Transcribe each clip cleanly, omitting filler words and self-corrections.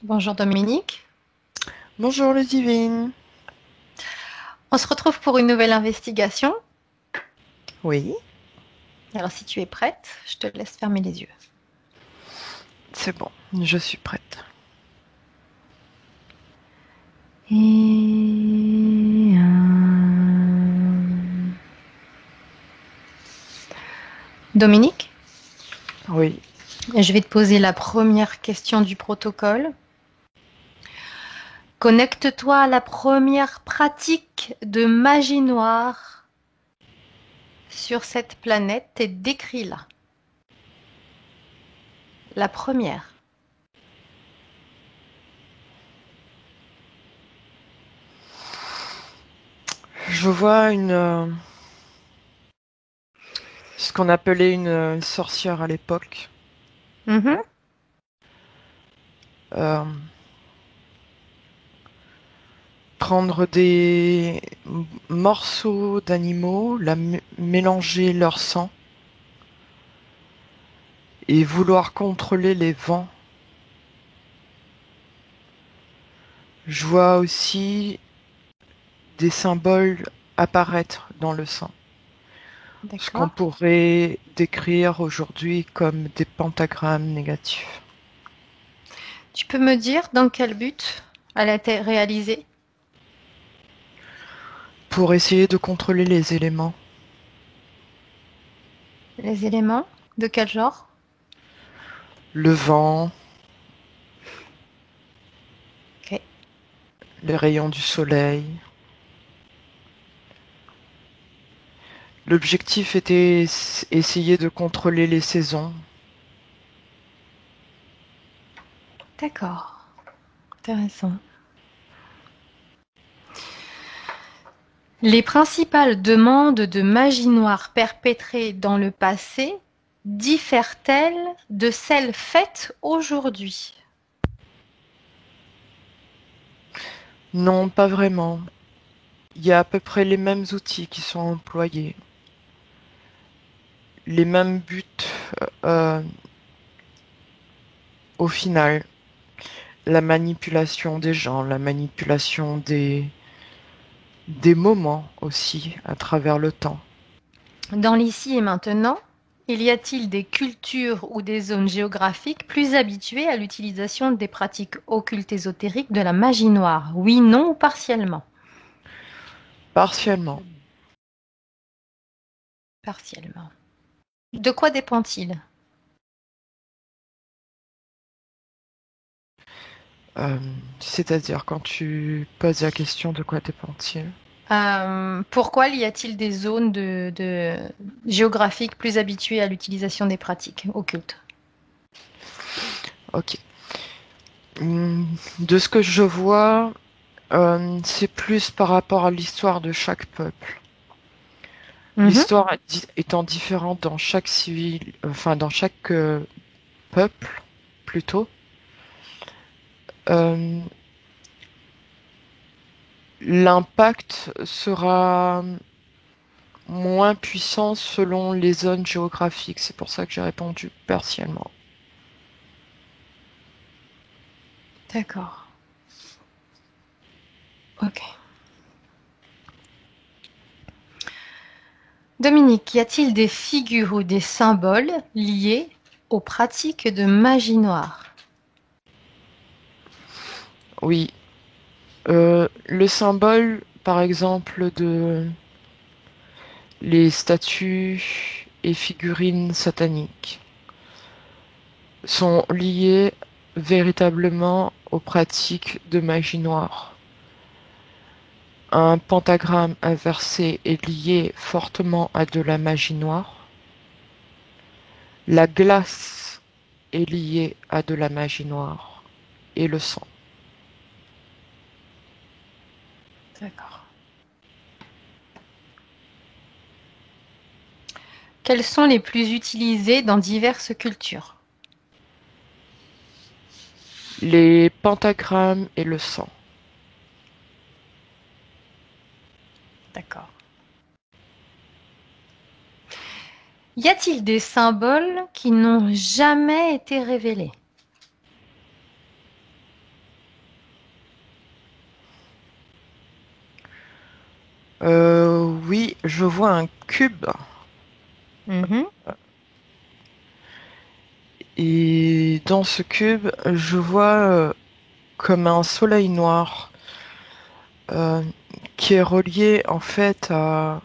Bonjour Dominique. Bonjour Ludivine. On se retrouve pour une nouvelle investigation. Oui, Alors si tu es prête, je te laisse fermer les yeux. c'est bon, je suis prête. Et Dominique, Oui, je vais te poser la première question du protocole. Connecte-toi à la première pratique de magie noire sur cette planète et décris-la. La première. je vois ce qu'on appelait une sorcière à l'époque, Mhm. euh, prendre des morceaux d'animaux, mélanger leur sang et vouloir contrôler les vents. Je vois aussi des symboles apparaître dans le sang, ce qu'on D'accord. pourrait décrire aujourd'hui comme des pentagrammes négatifs. Tu peux me dire dans quel but elle a été réalisée? Pour essayer de contrôler les éléments. Les éléments? De quel genre? Le vent, Ok. les rayons du soleil. L'objectif était essayer de contrôler les saisons. D'accord. Intéressant. Les principales demandes de magie noire perpétrées dans le passé diffèrent-elles de celles faites aujourd'hui? Non, pas vraiment. Il y a à peu près les mêmes outils qui sont employés, les mêmes buts euh, au final. La manipulation des gens, la manipulation des moments aussi à travers le temps. Dans l'ici et maintenant, il y a-t-il des cultures ou des zones géographiques plus habituées à l'utilisation des pratiques occultes ésotériques de la magie noire? Oui, non ou partiellement? Partiellement. Partiellement. De quoi dépend-il? Euh, C'est-à-dire quand tu poses la question de quoi dépend-il? Pourquoi y a-t-il des zones géographiques plus habituées à l'utilisation des pratiques occultes? Ok. De ce que je vois, c'est plus par rapport à l'histoire de chaque peuple. Mhm. L'histoire étant différente dans chaque enfin dans chaque peuple, plutôt. euh, L'impact sera moins puissant selon les zones géographiques. C'est pour ça que j'ai répondu partiellement. D'accord. Ok. Dominique, y a-t-il des figures ou des symboles liés aux pratiques de magie noire? Oui, le symbole, par exemple, de les statues et figurines sataniques sont liées véritablement aux pratiques de magie noire. Un pentagramme inversé est lié fortement à de la magie noire. La glace est liée à de la magie noire et le sang. D'accord. Quels sont les plus utilisés dans diverses cultures? Les pentagrammes et le sang. D'accord. Y a-t-il des symboles qui n'ont jamais été révélés? Oui, je vois un cube. Mhm. Et dans ce cube, je vois comme un soleil noir euh, qui est relié en fait à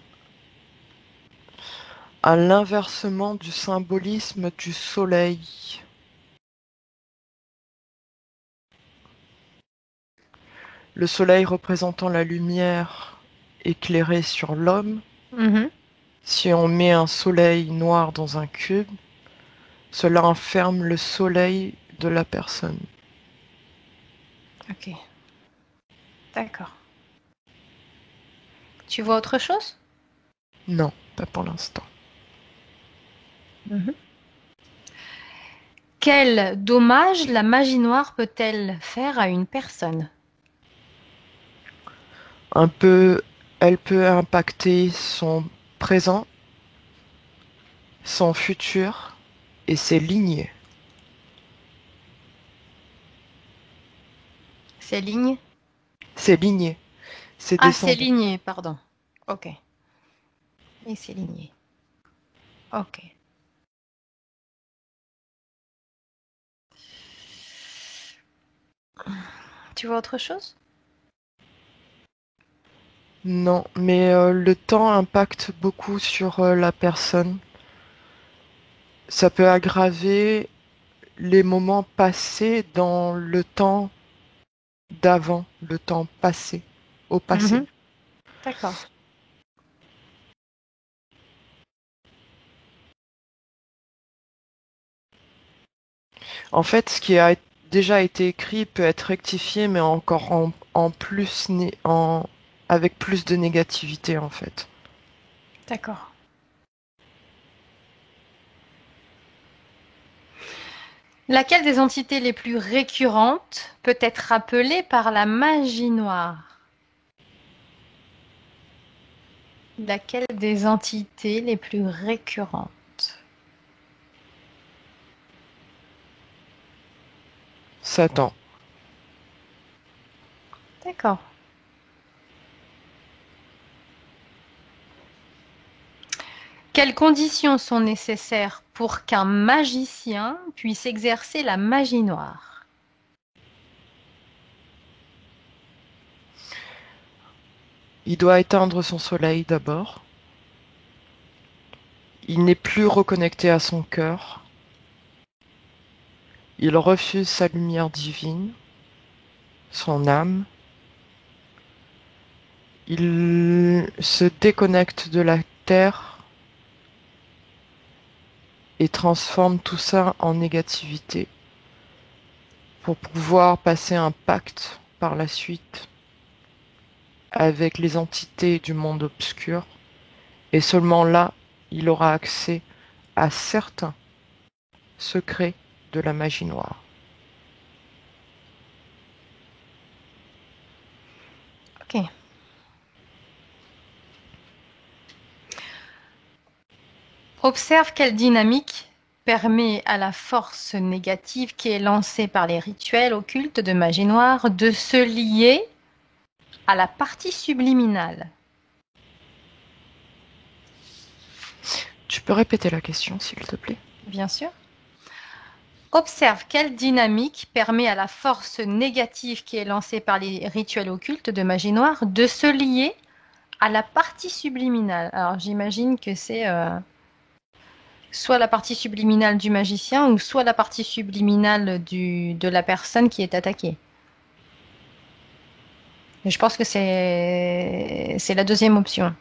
l'inversement du symbolisme du soleil. Le soleil représentant la lumière éclairée sur l'homme. Mhm. Si on met un soleil noir dans un cube, cela enferme le soleil de la personne. Ok, d'accord. Tu vois autre chose? Non, pas pour l'instant. Mhm. Quel dommage la magie noire peut-elle faire à une personne? Un peu, elle peut impacter son présent, son futur et ses lignées. Ces lignes? Ses lignées, ses Ah, ces descendants. lignées, pardon. Ok. Et ces lignées. Ok. Tu vois autre chose? Non, mais le temps impacte beaucoup sur la personne. Ça peut aggraver les moments passés dans le temps d'avant, le temps passé, au passé. Mhm. D'accord. En fait, ce qui a déjà été écrit peut être rectifié, mais encore en plus, avec plus de négativité, en fait. D'accord. Laquelle des entités les plus récurrentes peut être rappelée par la magie noire? Laquelle des entités les plus récurrentes? Satan. D'accord. Quelles conditions sont nécessaires pour qu'un magicien puisse exercer la magie noire? Il doit éteindre son soleil d'abord. Il n'est plus reconnecté à son cœur. Il refuse sa lumière divine, son âme. Il se déconnecte de la terre et transforme tout ça en négativité pour pouvoir passer un pacte par la suite avec les entités du monde obscur. Et seulement là, il aura accès à certains secrets de la magie noire. Ok. Observe quelle dynamique permet à la force négative qui est lancée par les rituels occultes de magie noire de se lier à la partie subliminale. Tu peux répéter la question, s'il te plaît? Bien sûr. Observe quelle dynamique permet à la force négative qui est lancée par les rituels occultes de magie noire de se lier à la partie subliminale. Alors j'imagine que c'est soit la partie subliminale du magicien ou soit la partie subliminale de la personne qui est attaquée. Et je pense que c'est la deuxième option.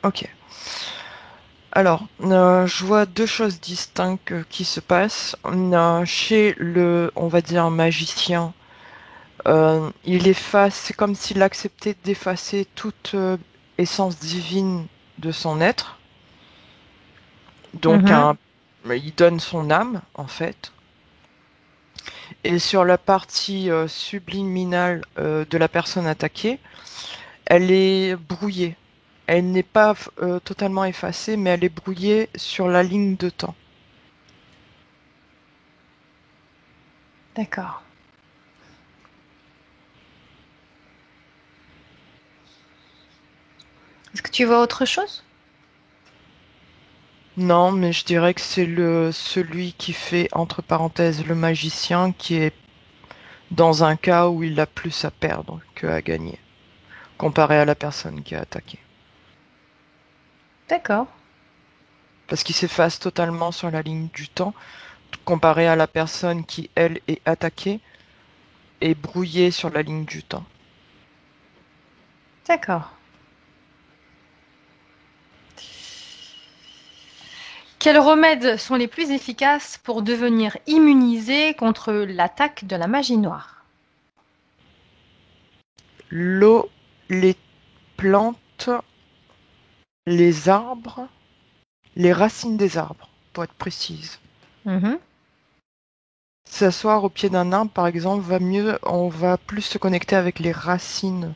Ok. Alors, je vois deux choses distinctes qui se passent. Chez le, on va dire, magicien, il efface, c'est comme s'il acceptait d'effacer toute essence divine de son être. Donc, Mhm. il donne son âme, en fait. Et sur la partie subliminale de la personne attaquée, elle est brouillée. Elle n'est pas totalement effacée, mais elle est brouillée sur la ligne de temps. D'accord. Est-ce que tu vois autre chose? Non, mais je dirais que c'est celui qui fait, entre parenthèses, le magicien qui est dans un cas où il a plus à perdre que à gagner, comparé à la personne qui a attaqué. D'accord. Parce qu'il s'efface totalement sur la ligne du temps, comparé à la personne qui, elle, est attaquée et brouillée sur la ligne du temps. D'accord. Quels remèdes sont les plus efficaces pour devenir immunisé contre l'attaque de la magie noire? L'eau, les plantes, les arbres, les racines des arbres, pour être précise. Mhm. S'asseoir au pied d'un arbre, par exemple, va mieux, on va plus se connecter avec les racines.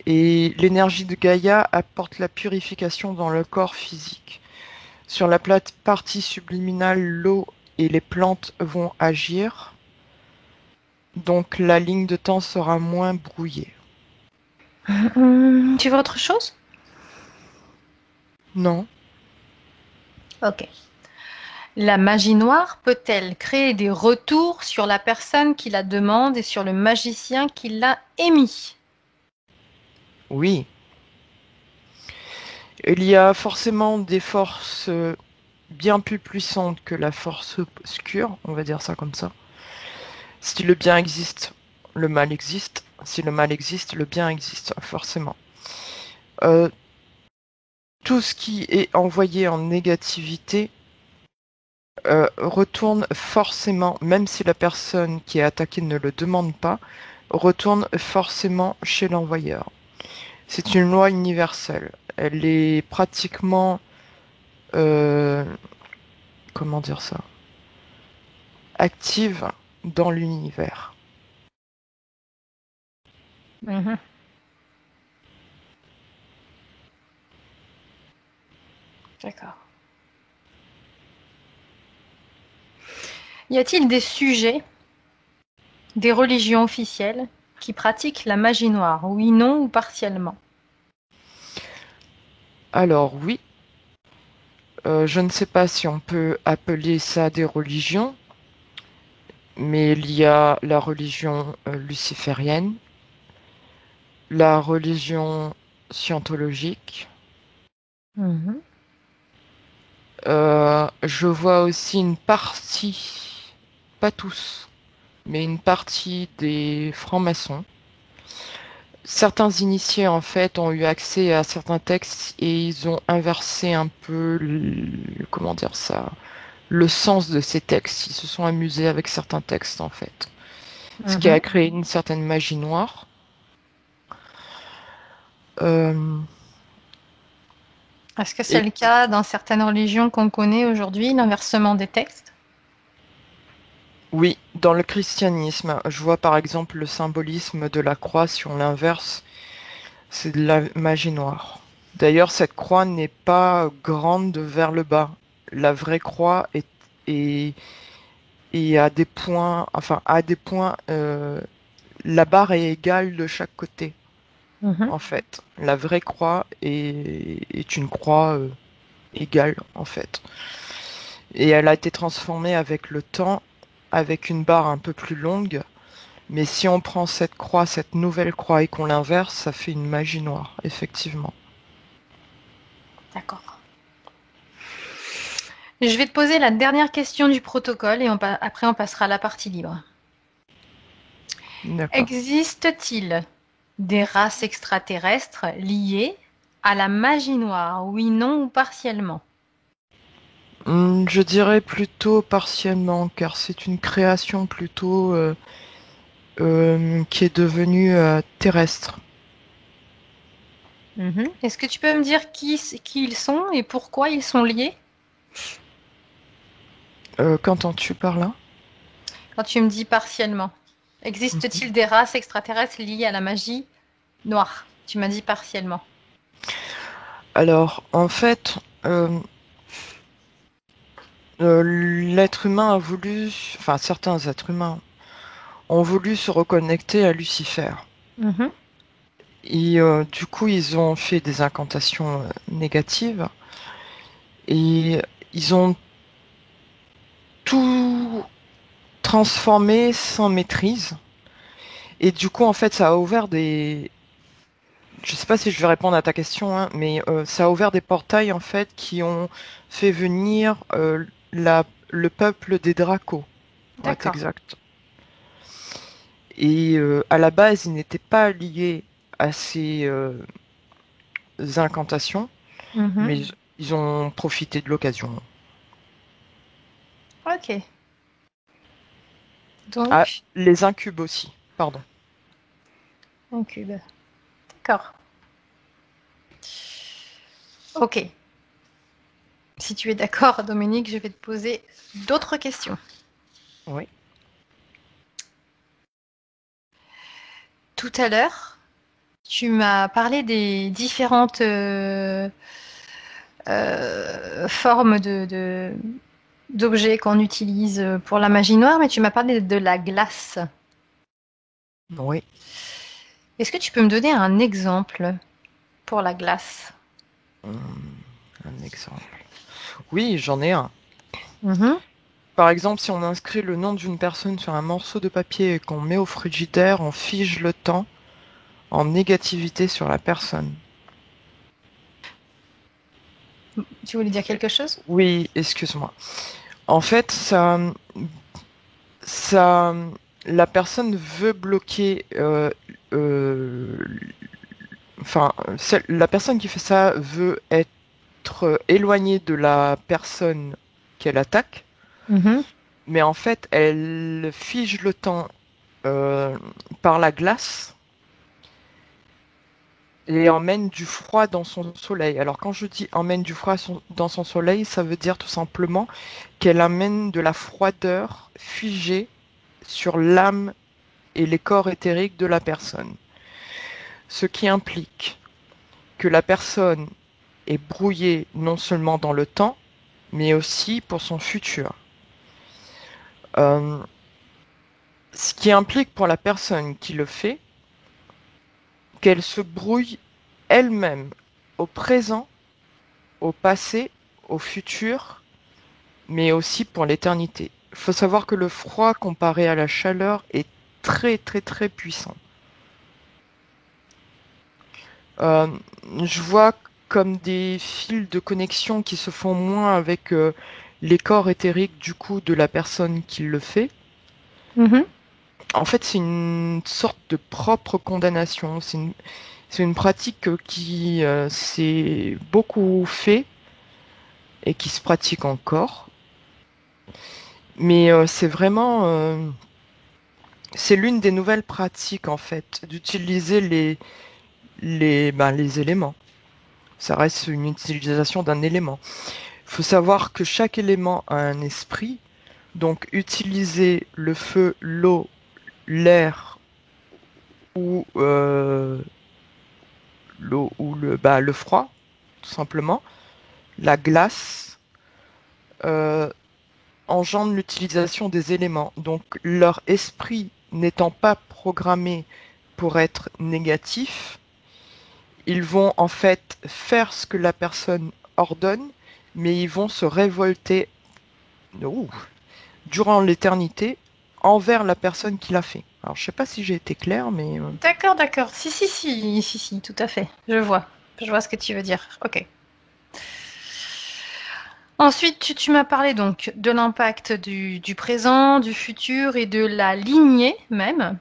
Et l'énergie de Gaïa apporte la purification dans le corps physique. Sur la partie subliminale, l'eau et les plantes vont agir, donc la ligne de temps sera moins brouillée. Tu veux autre chose? Non, Ok. La magie noire peut-elle créer des retours sur la personne qui la demande et sur le magicien qui l'a émis? oui. Il y a forcément des forces bien plus puissantes que la force obscure, on va dire ça comme ça. Si le bien existe, le mal existe. Si le mal existe, le bien existe, forcément. Euh, tout ce qui est envoyé en négativité retourne forcément, même si la personne qui est attaquée ne le demande pas, retourne forcément chez l'envoyeur. C'est une loi universelle. Elle est pratiquement, euh, comment dire ça, active dans l'univers. Mhm. D'accord. Y a-t-il des sujets, des religions officielles qui pratiquent la magie noire? Oui, non ou partiellement? Alors oui, je ne sais pas si on peut appeler ça des religions, mais il y a la religion luciférienne, la religion scientologique. Mhm. Je vois aussi une partie, pas tous, mais une partie des francs-maçons. Certains initiés, en fait, ont eu accès à certains textes et ils ont inversé un peu, comment dire ça, le sens de ces textes. Ils se sont amusés avec certains textes, en fait. Ce qui a Mhm. créé une certaine magie noire. Euh, Est-ce que c'est et le cas dans certaines religions qu'on connaît aujourd'hui, l'inversement des textes? oui, dans le christianisme, je vois par exemple le symbolisme de la croix sur l'inverse. C'est de la magie noire. D'ailleurs, cette croix n'est pas grande vers le bas. La vraie croix est, est à des points, enfin, à des points, la barre est égale de chaque côté, Mhm. en fait. La vraie croix est une croix égale, en fait. Et elle a été transformée avec le temps, avec une barre un peu plus longue. Mais si on prend cette croix, cette nouvelle croix, et qu'on l'inverse, ça fait une magie noire, effectivement. D'accord. Je vais te poser la dernière question du protocole et après on passera à la partie libre. D'accord. Existe-t-il des races extraterrestres liées à la magie noire? Oui, non ou partiellement? Je dirais plutôt partiellement, car c'est une création plutôt qui est devenue terrestre. Mhm. Est-ce que tu peux me dire qui ils sont et pourquoi ils sont liés? Qu'entends-tu par là? Quand tu me dis partiellement. Mhm. Existe-t-il des races extraterrestres liées à la magie noire? Tu m'as dit partiellement. Alors, en fait, l'être humain a voulu, enfin certains êtres humains ont voulu se reconnecter à Lucifer. Mhm. Et du coup, ils ont fait des incantations négatives et ils ont tout transformé sans maîtrise. Et du coup, en fait, ça a ouvert des... Je sais pas si je vais répondre à ta question, hein, mais ça a ouvert des portails, en fait, qui ont fait venir le peuple des Dracos, pour être D'accord. exact. Et à la base, ils n'étaient pas liés à ces incantations, Mhm. mais ils ont profité de l'occasion. Ok. Ah, Donc, les incubes aussi, pardon. un cube. D'accord. Ok. Si tu es d'accord, Dominique, je vais te poser d'autres questions. Oui. Tout à l'heure, tu m'as parlé des différentes formes d'objets qu'on utilise pour la magie noire, mais tu m'as parlé de la glace. Oui. Est-ce que tu peux me donner un exemple pour la glace? Un exemple. Oui, j'en ai un. Mhm. Par exemple, si on inscrit le nom d'une personne sur un morceau de papier et qu'on met au frigidaire, on fige le temps en négativité sur la personne. Tu voulais dire quelque chose? Oui, excuse-moi. En fait, ça, la personne veut bloquer, euh, enfin, la personne qui fait ça veut être éloignée de la personne qu'elle attaque, Mhm. mais en fait, elle fige le temps euh, par la glace et emmène du froid dans son soleil. Alors quand je dis emmène du froid dans son soleil, ça veut dire tout simplement qu'elle amène de la froideur figée sur l'âme et les corps éthériques de la personne. Ce qui implique que la personne est brouillée non seulement dans le temps, mais aussi pour son futur. Euh, Ce qui implique pour la personne qui le fait qu'elle se brouille elle-même au présent, au passé, au futur, mais aussi pour l'éternité. Il faut savoir que le froid comparé à la chaleur est très très très puissant. Euh, je vois comme des fils de connexion qui se font moins avec les corps éthériques du coup de la personne qui le fait. Mhm. En fait, c'est une sorte de propre condamnation. C'est une pratique qui s'est beaucoup fait et qui se pratique encore. Mais c'est vraiment, c'est l'une des nouvelles pratiques en fait, d'utiliser les éléments. Ça reste une utilisation d'un élément. Il faut savoir que chaque élément a un esprit, donc utiliser le feu, l'eau, l'air ou le froid, tout simplement, la glace, euh, engendre l'utilisation des éléments. Donc leur esprit n'étant pas programmé pour être négatif, ils vont en fait faire ce que la personne ordonne, mais ils vont se révolter ouh, durant l'éternité envers la personne qui l'a fait. Alors je sais pas si j'ai été clair, mais D'accord, d'accord. Si, tout à fait. Je vois. Je vois ce que tu veux dire. Ok. Ensuite, tu m'as parlé donc de l'impact du présent, du futur et de la lignée même.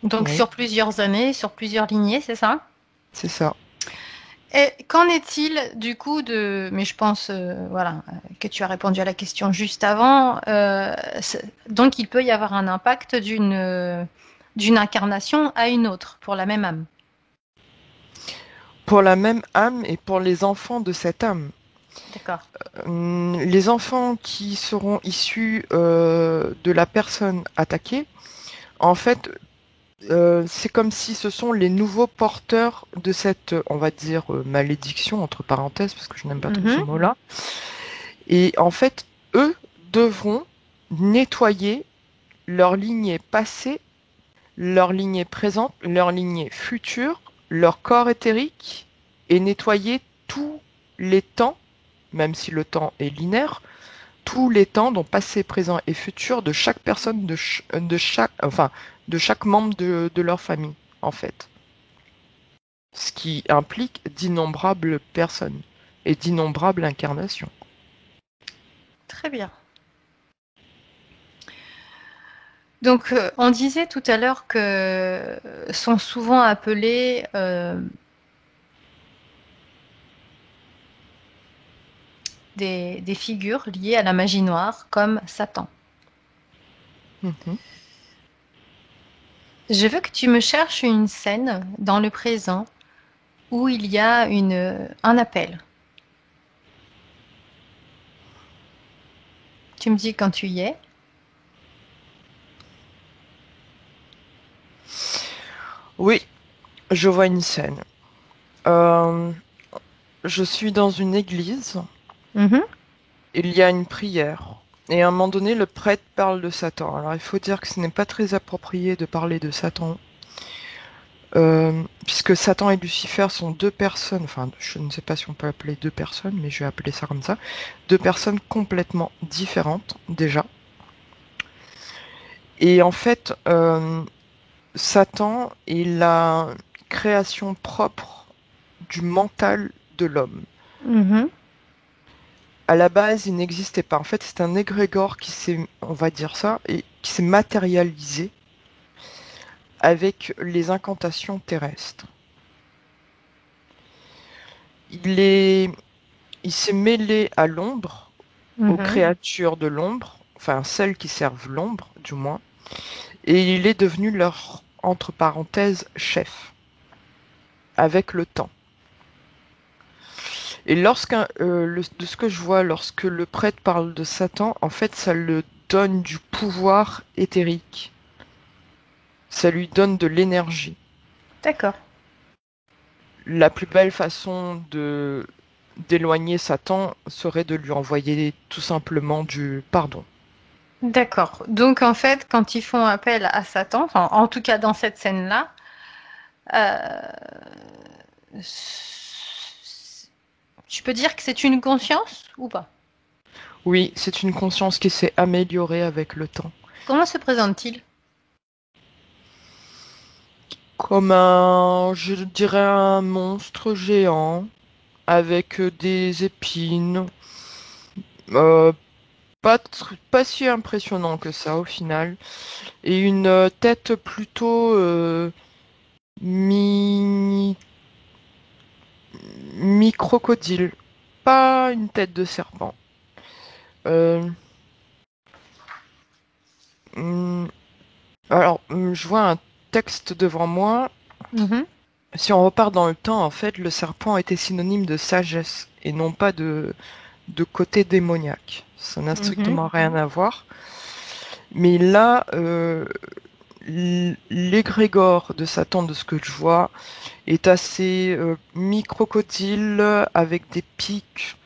Donc oui, sur plusieurs années, sur plusieurs lignées, c'est ça? c'est ça. Et qu'en est-il du coup de... Mais je pense, voilà, que tu as répondu à la question juste avant. Donc il peut y avoir un impact d'une incarnation à une autre pour la même âme. Pour la même âme et pour les enfants de cette âme. D'accord. Les enfants qui seront issus de la personne attaquée, en fait, c'est comme si ce sont les nouveaux porteurs de cette, on va dire, malédiction, entre parenthèses, parce que je n'aime pas trop ce Mhm. mot-là. Et en fait, eux devront nettoyer leur lignée passée, leur lignée présente, leur lignée future, leur corps éthérique est nettoyé tous les temps, même si le temps est linéaire, tous les temps, donc passé, présent et futur, de chaque personne, de chaque membre de leur famille, en fait. Ce qui implique d'innombrables personnes et d'innombrables incarnations. Très bien. Donc, on disait tout à l'heure que sont souvent appelés des figures liées à la magie noire, comme Satan. Mhm. Je veux que tu me cherches une scène dans le présent où il y a un appel. Tu me dis quand tu y es. Oui, je vois une scène. Euh, je suis dans une église. Mhm. Il y a une prière. Et à un moment donné, le prêtre parle de Satan. Alors il faut dire que ce n'est pas très approprié de parler de Satan. Puisque Satan et Lucifer sont deux personnes, enfin je ne sais pas si on peut appeler deux personnes, mais je vais appeler ça comme ça, deux personnes complètement différentes déjà. Et en fait, Satan est la création propre du mental de l'homme. Mhm. À la base, il n'existait pas. En fait, c'est un égrégore qui s'est, on va dire ça, et qui s'est matérialisé avec les incantations terrestres. Il est, il s'est mêlé à l'ombre, aux Mhm. créatures de l'ombre, enfin celles qui servent l'ombre, du moins, et il est devenu leur, entre parenthèses, chef, avec le temps. Et de ce que je vois, lorsque le prêtre parle de Satan, en fait, ça le donne du pouvoir éthérique. Ça lui donne de l'énergie. D'accord. La plus belle façon de d'éloigner Satan serait de lui envoyer tout simplement du pardon. D'accord. Donc en fait, quand ils font appel à Satan, enfin, en tout cas dans cette scène-là, euh, tu peux dire que c'est une conscience ou pas? Oui, c'est une conscience qui s'est améliorée avec le temps. Comment se présente-t-il? Comme un, je dirais un monstre géant avec des épines. Euh, pas si impressionnant que ça au final. Et une tête plutôt mi, mi-crocodile. Pas une tête de serpent. Euh, hum, je vois un texte devant moi. Mhm. Si on repart dans le temps, en fait, le serpent était synonyme de sagesse et non pas de côté démoniaque. Ça n'a Mhm. strictement rien à voir. Mais là, l'égrégore de Satan, de ce que je vois, est assez mi-crocodile avec des pics,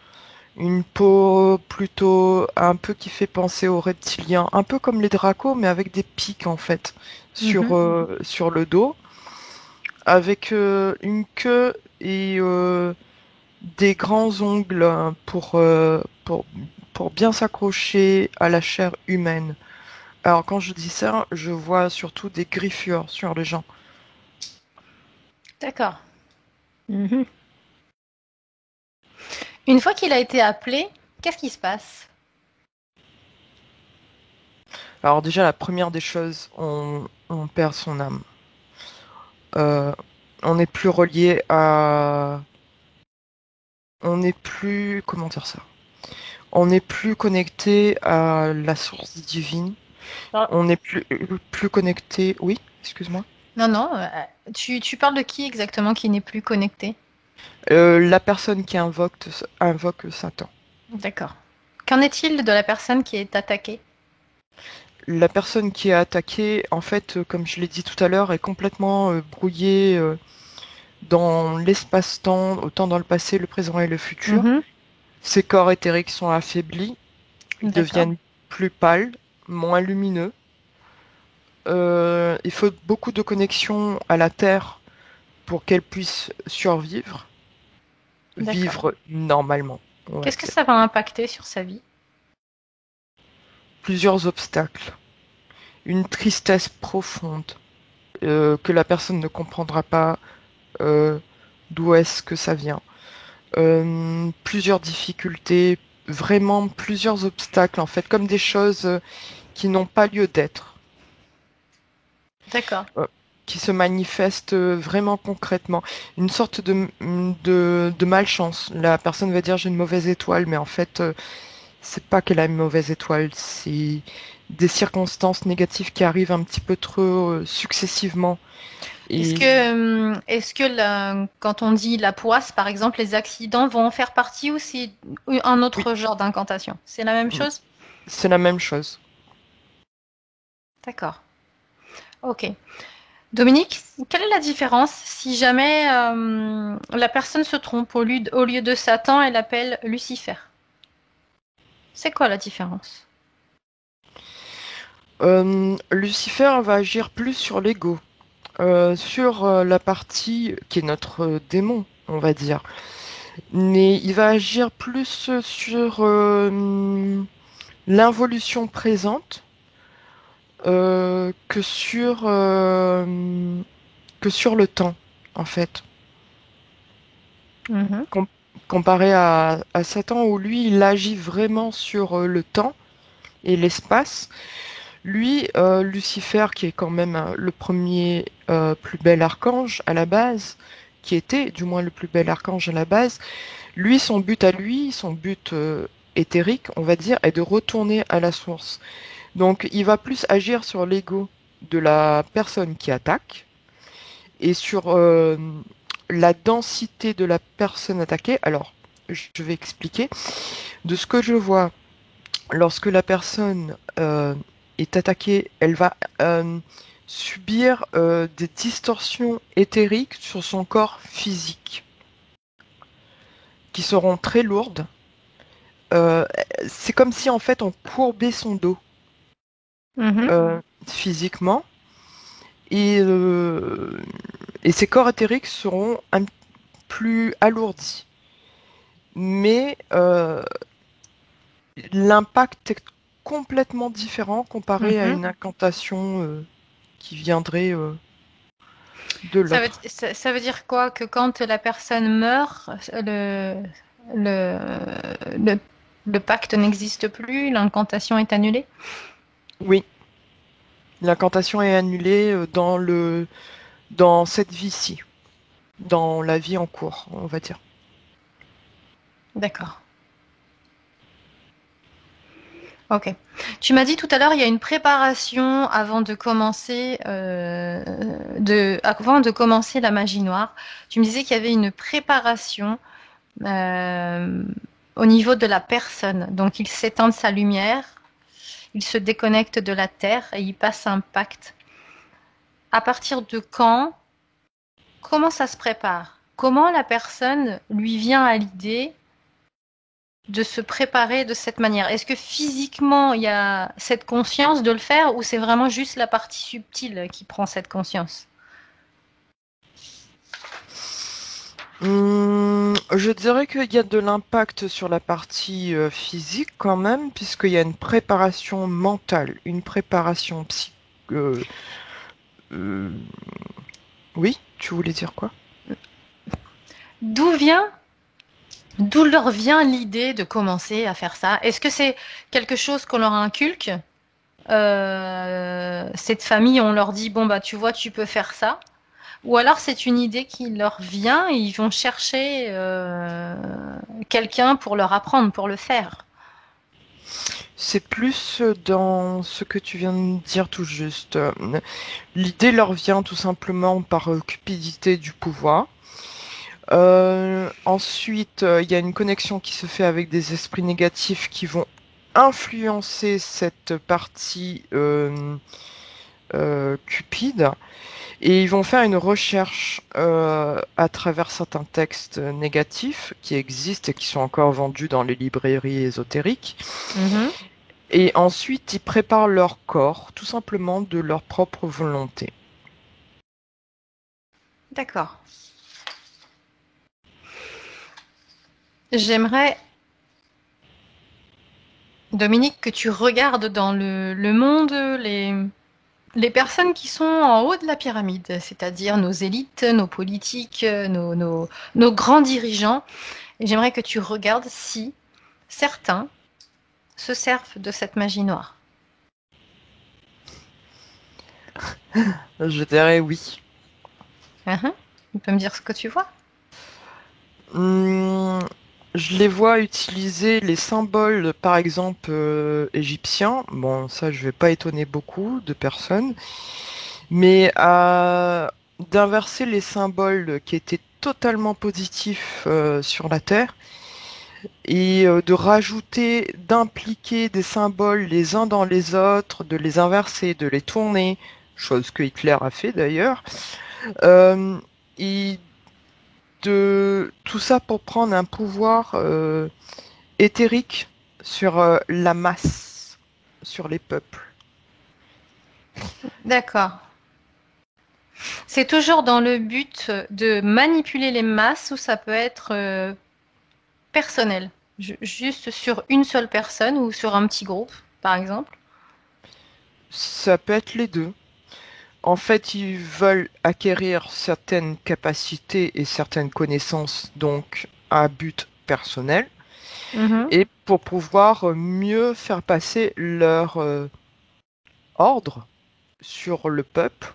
une peau plutôt un peu qui fait penser aux reptiliens, un peu comme les dracos, mais avec des pics en fait Mhm. sur le dos, avec une queue et des grands ongles pour bien s'accrocher à la chair humaine. Alors quand je dis ça, je vois surtout des griffures sur les gens. D'accord. Mhm. Une fois qu'il a été appelé, qu'est-ce qui se passe? Alors déjà, la première des choses, on perd son âme. Euh, on n'est plus relié à... On n'est plus... Comment dire ça? On n'est plus connecté à la source divine. Ah. On n'est plus connecté... Oui, excuse-moi. Non, non, tu parles de qui exactement qui n'est plus connecté? La personne qui invoque Satan. D'accord. Qu'en est-il de la personne qui est attaquée? La personne qui est attaquée, en fait, comme je l'ai dit tout à l'heure, est complètement brouillée dans l'espace-temps, autant dans le passé, le présent et le futur. Mhm. Ses corps éthériques sont affaiblis, ils D'accord. deviennent plus pâles, moins lumineux. Il faut beaucoup de connexion à la Terre pour qu'elle puisse survivre, D'accord. vivre normalement, on va Qu'est-ce que dire. ça va impacter sur sa vie? Plusieurs obstacles, une tristesse profonde que la personne ne comprendra pas euh, d'où est-ce que ça vient. Plusieurs difficultés, vraiment plusieurs obstacles en fait, comme des choses qui n'ont pas lieu d'être, D'accord. euh, qui se manifestent vraiment concrètement. Une sorte de malchance. La personne va dire j'ai une mauvaise étoile, mais en fait, c'est pas qu'elle a une mauvaise étoile, c'est des circonstances négatives qui arrivent un petit peu trop successivement. Est-ce Et que, quand on dit la poisse, par exemple, les accidents vont en faire partie ou c'est un oui, autre genre d'incantation? C'est la même chose? c'est la même chose. D'accord. Ok. Dominique, quelle est la différence si jamais la personne se trompe au lieu de Satan, elle appelle Lucifer? C'est quoi la différence? Lucifer va agir plus sur l'ego, sur la partie qui est notre démon, on va dire. Mais il va agir plus sur l'involution présente que sur le temps, en fait. Mhm. Com- Comparé à Satan, où lui, il agit vraiment sur le temps et l'espace. Lui, Lucifer, qui est quand même le premier plus bel archange à la base, qui était du moins le plus bel archange à la base, lui, son but éthérique, on va dire, est de retourner à la source. Donc, il va plus agir sur l'ego de la personne qui attaque et sur la densité de la personne attaquée. Alors, je vais expliquer. De ce que je vois, lorsque la personne est attaquée, elle va subir des distorsions éthériques sur son corps physique qui seront très lourdes. Euh, c'est comme si en fait on courbait son dos Mhm. physiquement et, euh, et ses corps éthériques seront un plus alourdis. Mais l'impact est complètement différent comparé à Mhm. une incantation qui viendrait de l'autre. Ça veut dire quoi? Que quand la personne meurt, le, le, le pacte n'existe plus, l'incantation est annulée? Oui, l'incantation est annulée dans cette vie-ci, dans la vie en cours, on va dire. D'accord. Ok. Tu m'as dit tout à l'heure, il y a une préparation avant de commencer la magie noire. Tu me disais qu'il y avait une préparation euh, au niveau de la personne. Donc, il s'éteint de sa lumière, il se déconnecte de la terre et il passe un pacte. À partir de quand? Comment ça se prépare? Comment la personne lui vient à l'idée de se préparer de cette manière? Est-ce que physiquement, il y a cette conscience de le faire ou c'est vraiment juste la partie subtile qui prend cette conscience? Je dirais qu'il y a de l'impact sur la partie physique quand même, puisqu'il y a une préparation mentale, une préparation euh, euh, oui, tu voulais dire quoi? D'où vient, d'où leur vient l'idée de commencer à faire ça? Est-ce que c'est quelque chose qu'on leur inculque? Cette famille, on leur dit, bon, bah, tu vois, tu peux faire ça. Ou alors c'est une idée qui leur vient et ils vont chercher quelqu'un pour leur apprendre, pour le faire. C'est plus dans ce que tu viens de dire tout juste. L'idée leur vient tout simplement par cupidité du pouvoir. Ensuite, il y a une connexion qui se fait avec des esprits négatifs qui vont influencer cette partie cupide et ils vont faire une recherche à travers certains textes négatifs qui existent et qui sont encore vendus dans les librairies ésotériques. Mhm. Et ensuite, ils préparent leur corps tout simplement de leur propre volonté. D'accord. J'aimerais, Dominique, que tu regardes dans le monde les personnes qui sont en haut de la pyramide, c'est-à-dire nos élites, nos politiques, nos grands dirigeants. Et j'aimerais que tu regardes si certains se servent de cette magie noire. Je dirais oui. Tu peux me dire ce que tu vois? Hum, je les vois utiliser les symboles, par exemple, égyptiens. Bon, ça, je vais pas étonner beaucoup de personnes. Mais d'inverser les symboles qui étaient totalement positifs sur la Terre et de rajouter, d'impliquer des symboles les uns dans les autres, de les inverser, de les tourner, chose que Hitler a fait d'ailleurs, euh, et de tout ça pour prendre un pouvoir éthérique sur la masse, sur les peuples. D'accord. C'est toujours dans le but de manipuler les masses ou ça peut être personnel, juste sur une seule personne ou sur un petit groupe, par exemple. Ça peut être les deux. En fait, ils veulent acquérir certaines capacités et certaines connaissances, donc à but personnel, Mhm, et pour pouvoir mieux faire passer leur ordre sur le peuple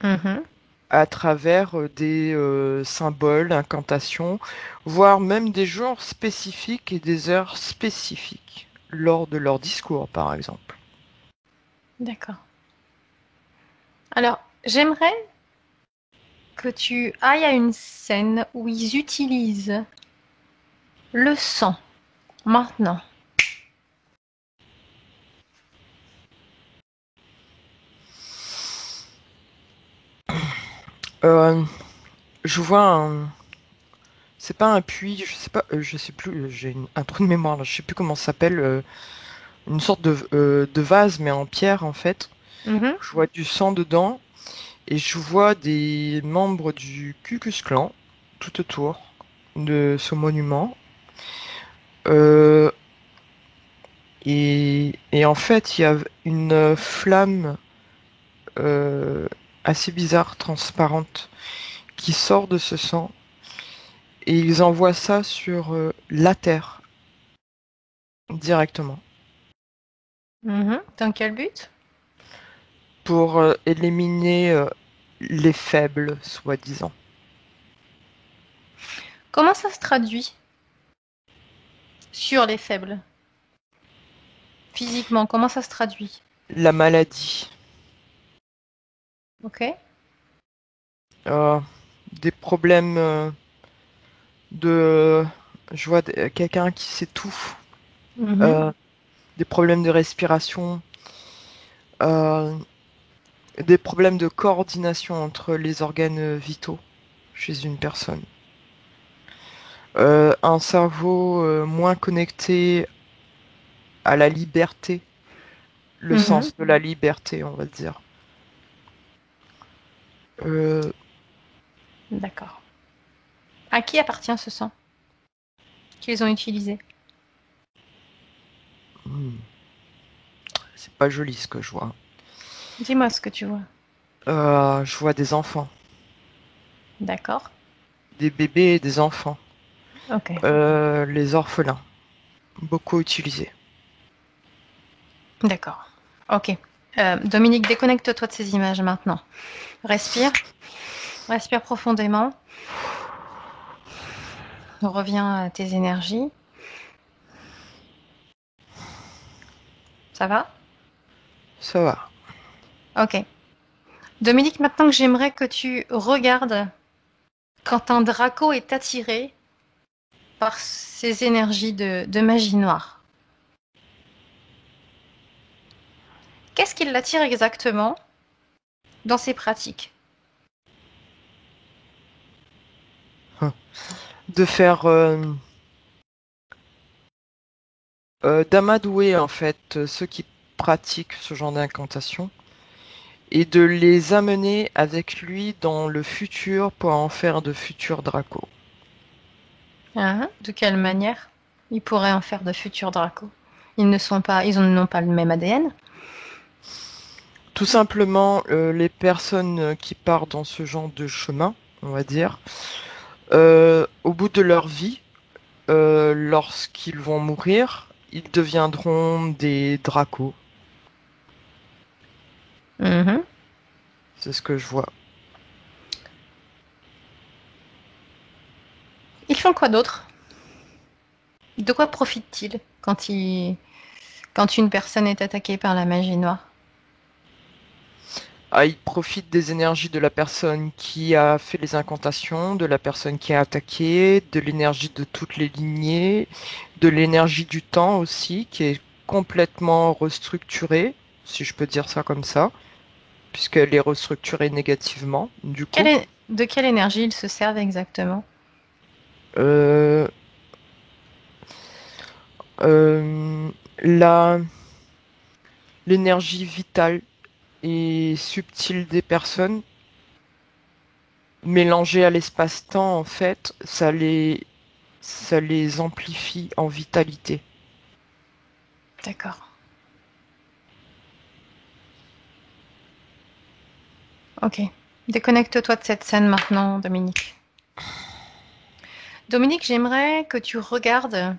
mhm. à travers des symboles, incantations, voire même des jours spécifiques et des heures spécifiques lors de leur discours, par exemple. D'accord. Alors, j'aimerais que tu ailles à une scène où ils utilisent le sang maintenant. Euh, je vois un... C'est pas un puits, je sais pas, je sais plus, un trou de mémoire là, je sais plus comment ça s'appelle, une sorte de vase mais en pierre en fait. Mhm, Je vois du sang dedans et je vois des membres du Ku Klux Klan tout autour de ce monument. Euh, et en fait, il y a une flamme euh, assez bizarre, transparente, qui sort de ce sang et ils envoient ça sur la Terre directement mhm. Dans quel but? pour éliminer les faibles, soi-disant. Comment ça se traduit sur les faibles? Physiquement, comment ça se traduit? La maladie, Ok. euh, des problèmes de... Je vois quelqu'un qui s'étouffe, Mhm. euh, des problèmes de respiration, euh, des problèmes de coordination entre les organes vitaux chez une personne. Un cerveau moins connecté à la liberté, le Mhm. sens de la liberté, on va dire. Euh, D'accord. À qui appartient ce sang qu'ils ont utilisé? hmm, c'est pas joli ce que je vois. Dis-moi ce que tu vois. Je vois des enfants, D'accord. des bébés et des enfants. Ok. Les orphelins, beaucoup utilisés. D'accord. Ok. Dominique, déconnecte-toi de ces images maintenant. Respire. Respire profondément. Reviens à tes énergies. Ça va? Ça va. Ok. Dominique, maintenant que j'aimerais que tu regardes quand un Draco est attiré par ces énergies de magie noire. Qu'est-ce qui l'attire exactement dans ses pratiques? De faire d'amadouer en fait ceux qui pratiquent ce genre d'incantation et de les amener avec lui dans le futur pour en faire de futurs dracos. Ah, de quelle manière ils pourraient en faire de futurs dracos? Ils n'ont pas le même ADN? Tout simplement, les personnes qui partent dans ce genre de chemin, on va dire, au bout de leur vie, lorsqu'ils vont mourir, ils deviendront des dracos. Mhm. C'est ce que je vois. Ils font quoi d'autre? De quoi profitent-ils quand une personne est attaquée par la magie noire? Ah, ils profitent des énergies de la personne qui a fait les incantations, de la personne qui a attaqué, de l'énergie de toutes les lignées, de l'énergie du temps aussi, qui est complètement restructurée, si je peux dire ça comme ça, puisqu'elle est restructurée négativement, du coup. De quelle énergie ils se servent exactement? Euh, euh, la, L'énergie vitale et subtile des personnes, mélangée à l'espace-temps, en fait, ça les amplifie en vitalité. D'accord. Ok. Déconnecte-toi de cette scène maintenant, Dominique. Dominique, j'aimerais que tu regardes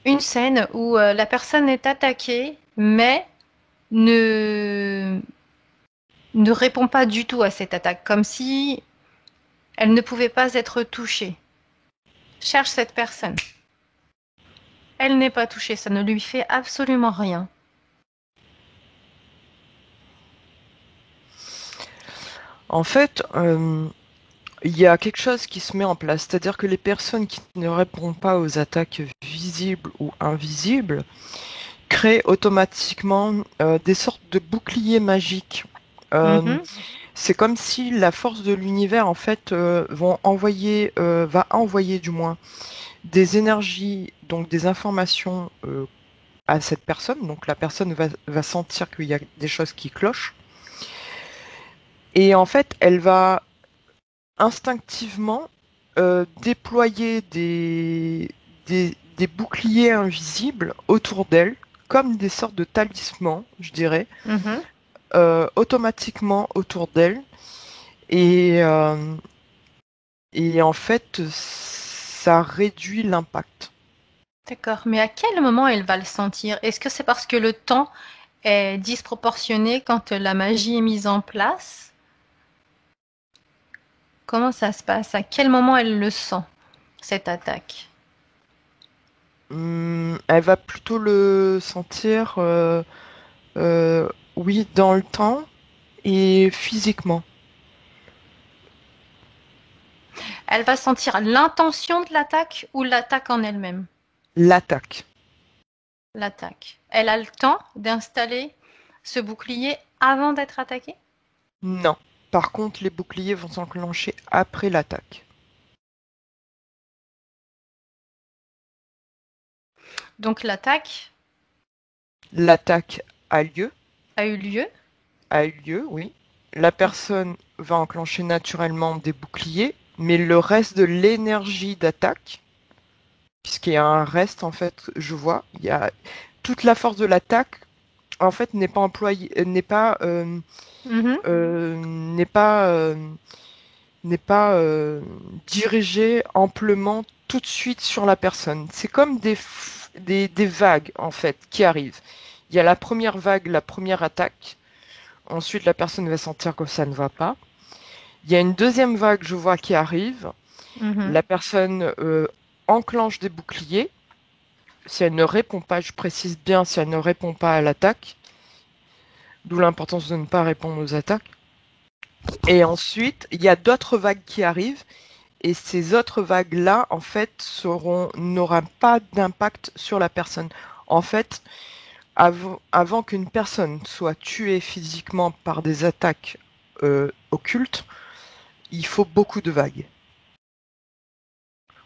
une scène où la personne est attaquée, mais ne, ne répond pas du tout à cette attaque, comme si elle ne pouvait pas être touchée. Cherche cette personne. Elle n'est pas touchée, ça ne lui fait absolument rien. En fait, il y a quelque chose qui se met en place, c'est-à-dire que les personnes qui ne répondent pas aux attaques visibles ou invisibles créent automatiquement des sortes de boucliers magiques. Euh, Mhm. c'est comme si la force de l'univers, en fait, va envoyer du moins des énergies, donc des informations à cette personne. Donc la personne va sentir qu'il y a des choses qui clochent. Et en fait, elle va instinctivement déployer des boucliers invisibles autour d'elle, comme des sortes de talismans, je dirais, Mhm. automatiquement autour d'elle. Et, euh, et en fait, ça réduit l'impact. D'accord, mais à quel moment elle va le sentir? Est-ce que c'est parce que le temps est disproportionné quand la magie est mise en place? Comment ça se passe? À quel moment elle le sent, cette attaque? Elle va plutôt le sentir, oui, dans le temps et physiquement. Elle va sentir l'intention de l'attaque ou l'attaque en elle-même? L'attaque. L'attaque. Elle a le temps d'installer ce bouclier avant d'être attaquée? Non. Par contre, les boucliers vont s'enclencher après l'attaque. Donc l'attaque L'attaque a lieu, a eu lieu. oui. La personne va enclencher naturellement des boucliers, mais le reste de l'énergie d'attaque, puisqu'il y a un reste en fait, je vois, il y a toute la force de l'attaque en fait n'est pas employée, Mhm. n'est pas n'est pas dirigée amplement tout de suite sur la personne. C'est comme des vagues en fait qui arrivent. Il y a la première vague, la première attaque. Ensuite, la personne va sentir que ça ne va pas. Il y a une deuxième vague, je vois, qui arrive. Mhm. La personne enclenche des boucliers. Si elle ne répond pas, je précise bien, si elle ne répond pas à l'attaque, d'où l'importance de ne pas répondre aux attaques. Et ensuite, il y a d'autres vagues qui arrivent. Et ces autres vagues-là, en fait, n'auront pas d'impact sur la personne. En fait, avant qu'une personne soit tuée physiquement par des attaques occultes, il faut beaucoup de vagues.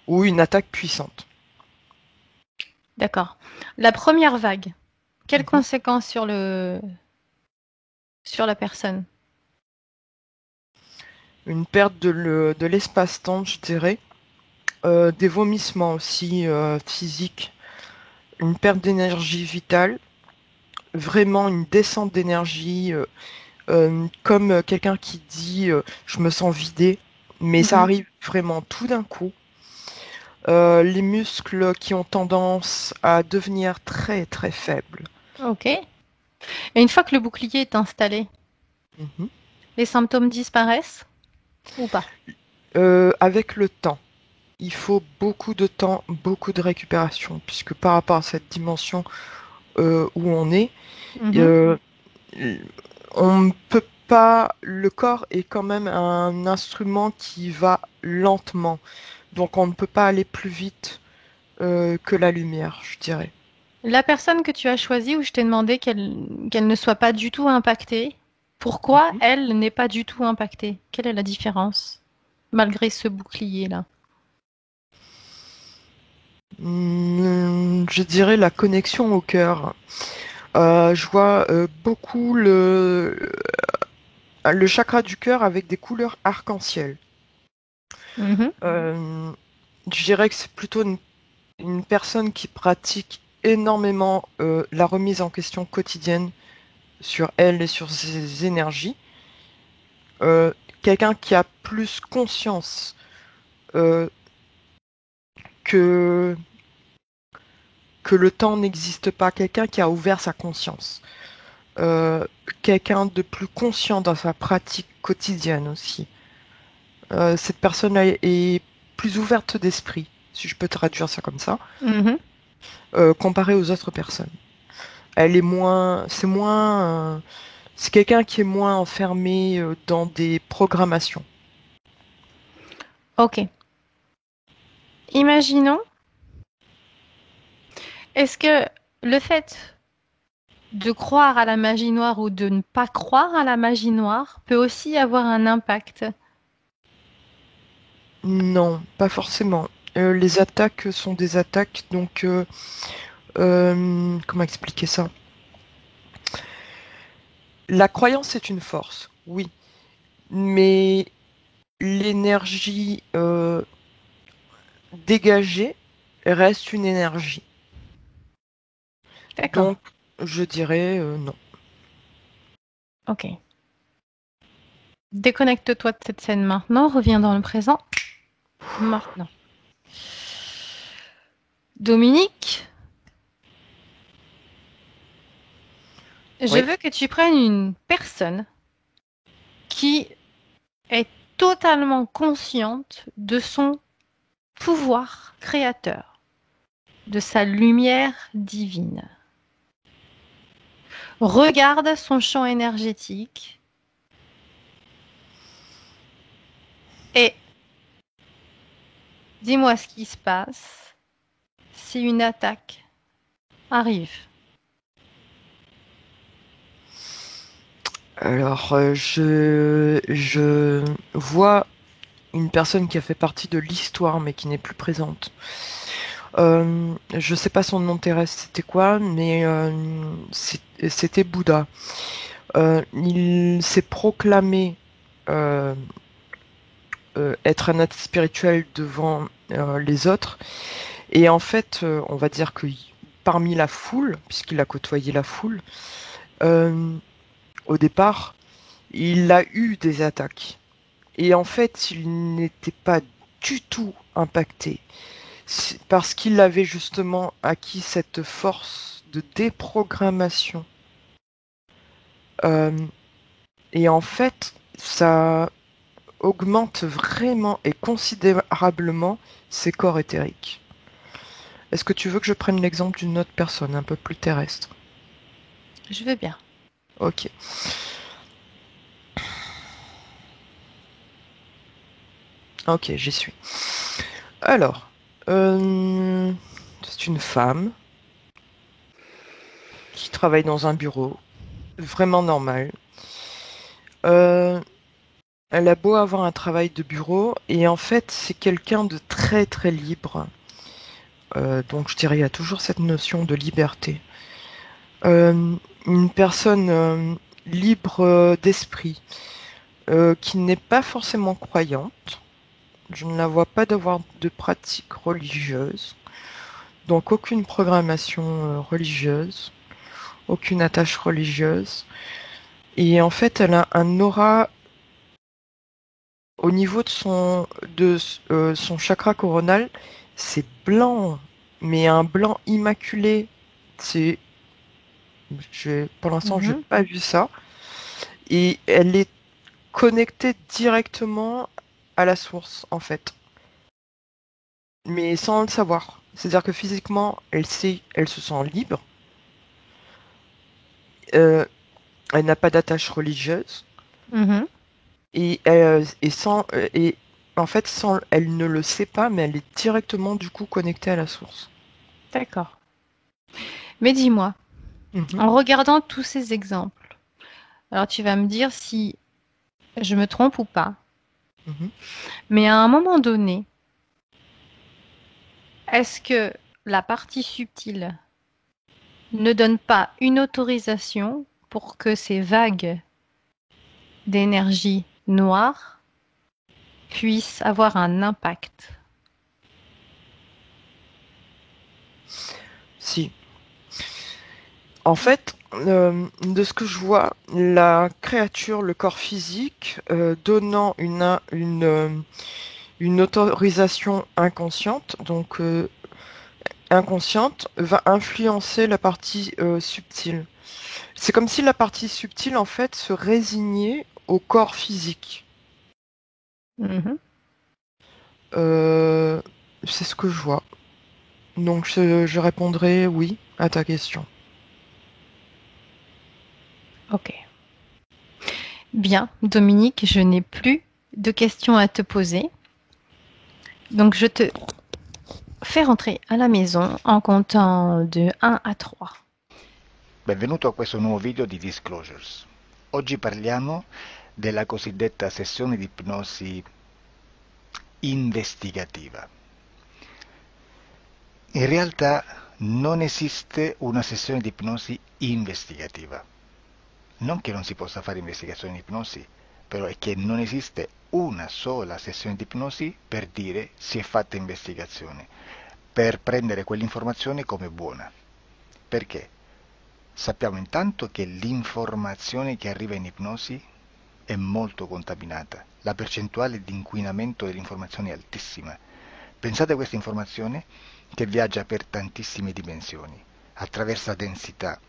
Ou une attaque puissante. D'accord. La première vague, quelles Mhm. conséquences sur le sur la personne. Une perte de l'espace-temps, je dirais. Des vomissements aussi physiques. Une perte d'énergie vitale. Vraiment une descente d'énergie. Comme quelqu'un qui dit je me sens vidé. Mais ça Mhm. arrive vraiment tout d'un coup. Les muscles qui ont tendance à devenir très très faibles. Ok. Et une fois que le bouclier est installé, Mhm. les symptômes disparaissent ou pas? Avec le temps. Il faut beaucoup de temps, beaucoup de récupération, puisque par rapport à cette dimension où on est, Mhm. euh, on ne peut pas. Le corps est quand même un instrument qui va lentement, donc on ne peut pas aller plus vite que la lumière, je dirais. La personne que tu as choisie, où je t'ai demandé qu'elle ne soit pas du tout impactée, pourquoi Mhm. elle n'est pas du tout impactée? Quelle est la différence, malgré ce bouclier-là? Je dirais la connexion au cœur. Je vois beaucoup le chakra du cœur avec des couleurs arc-en-ciel. Mhm. Euh, je dirais que c'est plutôt une personne qui pratique énormément la remise en question quotidienne sur elle et sur ses énergies. Euh, Quelqu'un qui a plus conscience euh, que, que le temps n'existe pas, quelqu'un qui a ouvert sa conscience. Euh, Quelqu'un de plus conscient dans sa pratique quotidienne aussi. Cette personne-là est plus ouverte d'esprit, si je peux traduire ça comme ça, Mhm. comparée aux autres personnes. Elle est c'est quelqu'un qui est moins enfermé dans des programmations. Ok. Imaginons, est-ce que le fait de croire à la magie noire ou de ne pas croire à la magie noire peut aussi avoir un impact? Non, pas forcément. Les attaques sont des attaques, donc comment expliquer ça? La croyance est une force, oui, mais l'énergie dégagée reste une énergie. D'accord. Donc, je dirais non. Ok. Déconnecte-toi de cette scène maintenant, reviens dans le présent maintenant. Dominique, je Oui. veux que tu prennes une personne qui est totalement consciente de son pouvoir créateur, de sa lumière divine. Regarde son champ énergétique et dis-moi ce qui se passe si une attaque arrive. Alors, je vois une personne qui a fait partie de l'histoire mais qui n'est plus présente. Je sais pas son nom terrestre, c'était quoi, mais c'était Bouddha. Il s'est proclamé euh, être un être spirituel devant les autres. Et en fait, on va dire que parmi la foule, puisqu'il a côtoyé la foule, euh, au départ, il a eu des attaques. Et en fait, il n'était pas du tout impacté. Parce qu'il avait justement acquis cette force de déprogrammation. Euh, et en fait, ça augmente vraiment et considérablement ses corps éthériques. Est-ce que tu veux que je prenne l'exemple d'une autre personne un peu plus terrestre? Je veux bien. Ok. Ok, j'y suis. Alors, c'est une femme qui travaille dans un bureau, vraiment normal. Euh, Elle a beau avoir un travail de bureau, et en fait, c'est quelqu'un de très très libre. Donc je dirais, il y a toujours cette notion de liberté. Une personne libre d'esprit, qui n'est pas forcément croyante. Je ne la vois pas d'avoir de pratique religieuse, donc aucune programmation religieuse, aucune attache religieuse. Et en fait, elle a un aura au niveau de son chakra coronal, c'est blanc, mais un blanc immaculé. C'est, pour l'instant, j'ai Mhm. pas vu ça. Et elle est connectée directement à la source, en fait, mais sans le savoir. C'est-à-dire que physiquement, elle sait, elle se sent libre. Euh, Elle n'a pas d'attache religieuse Mhm. et en fait, elle ne le sait pas, mais elle est directement du coup connectée à la source. D'accord. Mais dis-moi, Mhm, en regardant tous ces exemples, alors tu vas me dire si je me trompe ou pas, mhm. mais à un moment donné, est-ce que la partie subtile ne donne pas une autorisation pour que ces vagues d'énergie noire puissent avoir un impact? Si. En fait, de ce que je vois, la créature, le corps physique, donnant une autorisation inconsciente, donc inconsciente, va influencer la partie subtile. C'est comme si la partie subtile, en fait, se résignait au corps physique. Mhm. Euh, c'est ce que je vois. Donc je répondrai oui à ta question. Ok. Bien, Dominique, je n'ai plus de questions à te poser. Donc je te fais rentrer à la maison en comptant de 1 à 3. Benvenuto a questo nuovo video di Disclosures. Oggi parliamo della cosiddetta sessione di ipnosi investigativa. In realtà non esiste una sessione di ipnosi investigativa. Non che non si possa fare investigazione di ipnosi, però è che non esiste una sola sessione di ipnosi per dire si è fatta investigazione, per prendere quell'informazione come buona. Perché? Sappiamo intanto che l'informazione che arriva in ipnosi è molto contaminata, la percentuale di inquinamento dell'informazione è altissima. Pensate a questa informazione che viaggia per tantissime dimensioni, attraversa densità,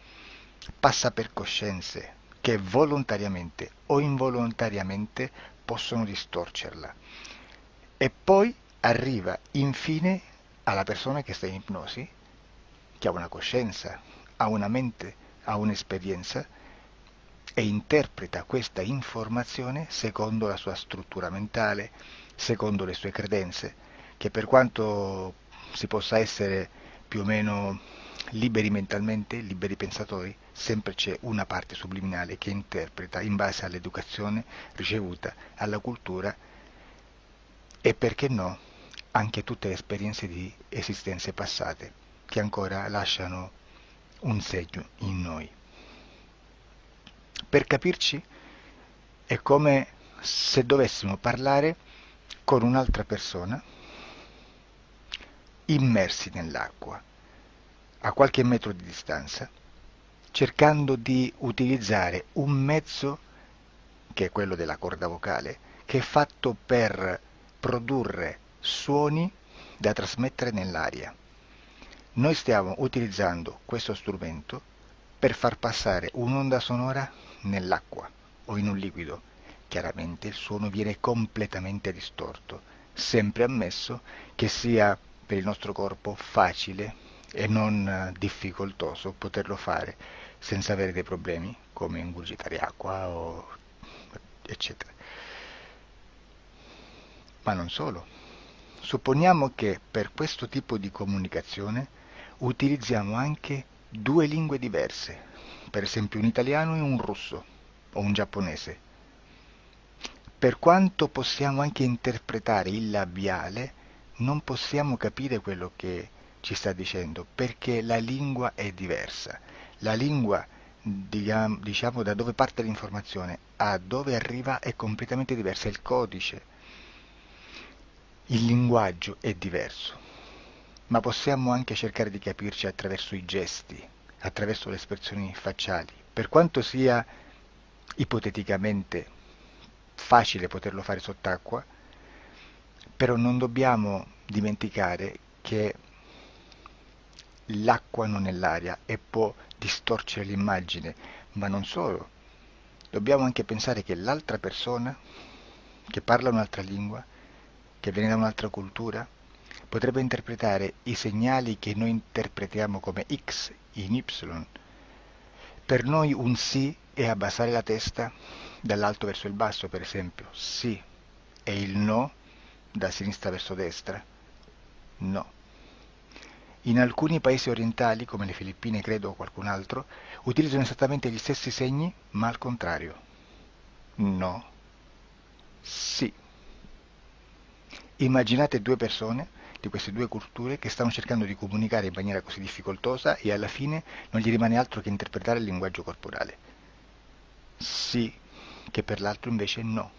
passa per coscienze che volontariamente o involontariamente possono distorcerla e poi arriva infine alla persona che sta in ipnosi, che ha una coscienza, ha una mente, ha un'esperienza e interpreta questa informazione secondo la sua struttura mentale, secondo le sue credenze, che per quanto si possa essere più o meno liberi mentalmente, liberi pensatori, sempre c'è una parte subliminale che interpreta in base all'educazione ricevuta, alla cultura e perché no, anche tutte le esperienze di esistenze passate che ancora lasciano un segno in noi. Per capirci, è come se dovessimo parlare con un'altra persona immersi nell'acqua, a qualche metro di distanza, cercando di utilizzare un mezzo, che è quello della corda vocale, che è fatto per produrre suoni da trasmettere nell'aria. Noi stiamo utilizzando questo strumento per far passare un'onda sonora nell'acqua o in un liquido. Chiaramente il suono viene completamente distorto, sempre ammesso che sia per il nostro corpo facile e non difficoltoso poterlo fare senza avere dei problemi come ingurgitare acqua o eccetera. Ma non solo. Supponiamo che per questo tipo di comunicazione utilizziamo anche due lingue diverse, per esempio un italiano e un russo o un giapponese. Per quanto possiamo anche interpretare il labiale, non possiamo capire quello che ci sta dicendo, perché la lingua è diversa. La lingua diciamo da dove parte l'informazione a dove arriva è completamente diversa, il codice, il linguaggio è diverso, ma possiamo anche cercare di capirci attraverso i gesti, attraverso le espressioni facciali, per quanto sia ipoteticamente facile poterlo fare sott'acqua, però non dobbiamo dimenticare che l'acqua non è l'aria e può distorcere l'immagine, ma non solo. Dobbiamo anche pensare che l'altra persona, che parla un'altra lingua, che viene da un'altra cultura, potrebbe interpretare i segnali che noi interpretiamo come X in Y. Per noi un sì è abbassare la testa dall'alto verso il basso, per esempio, sì, e il no da sinistra verso destra, no. In alcuni paesi orientali, come le Filippine credo o qualcun altro, utilizzano esattamente gli stessi segni, ma al contrario. No, sì. Immaginate due persone di queste due culture che stanno cercando di comunicare in maniera così difficoltosa e alla fine non gli rimane altro che interpretare il linguaggio corporale. Sì, che per l'altro invece no.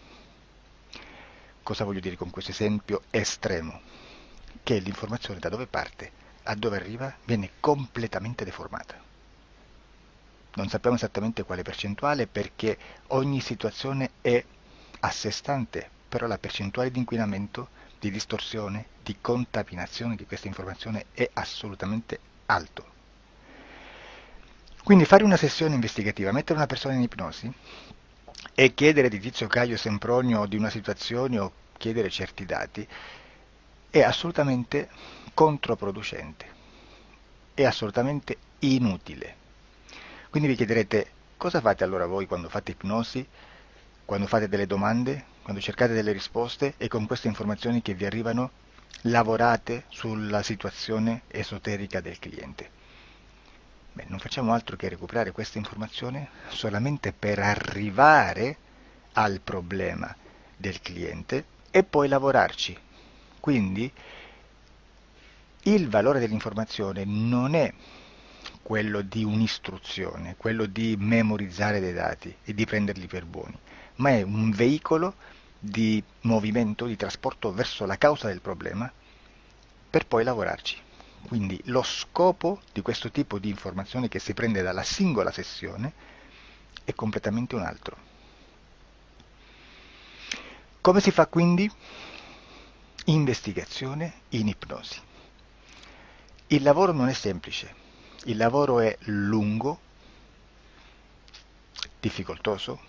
Cosa voglio dire con questo esempio estremo? Che l'informazione da dove parte a dove arriva viene completamente deformata. Non sappiamo esattamente quale percentuale perché ogni situazione è a sé stante, però la percentuale di inquinamento, di distorsione, di contaminazione di questa informazione è assolutamente alto. Quindi fare una sessione investigativa, mettere una persona in ipnosi e chiedere di Tizio Caio Sempronio di una situazione o chiedere certi dati è assolutamente controproducente, è assolutamente inutile. Quindi vi chiederete cosa fate allora voi quando fate ipnosi, quando fate delle domande, quando cercate delle risposte e con queste informazioni che vi arrivano lavorate sulla situazione esoterica del cliente. Beh, non facciamo altro che recuperare questa informazione solamente per arrivare al problema del cliente e poi lavorarci. Quindi il valore dell'informazione non è quello di un'istruzione, quello di memorizzare dei dati e di prenderli per buoni, ma è un veicolo di movimento, di trasporto verso la causa del problema per poi lavorarci. Quindi lo scopo di questo tipo di informazione che si prende dalla singola sessione è completamente un altro. Come si fa quindi? Investigazione in ipnosi. Il lavoro non è semplice, il lavoro è lungo, difficoltoso,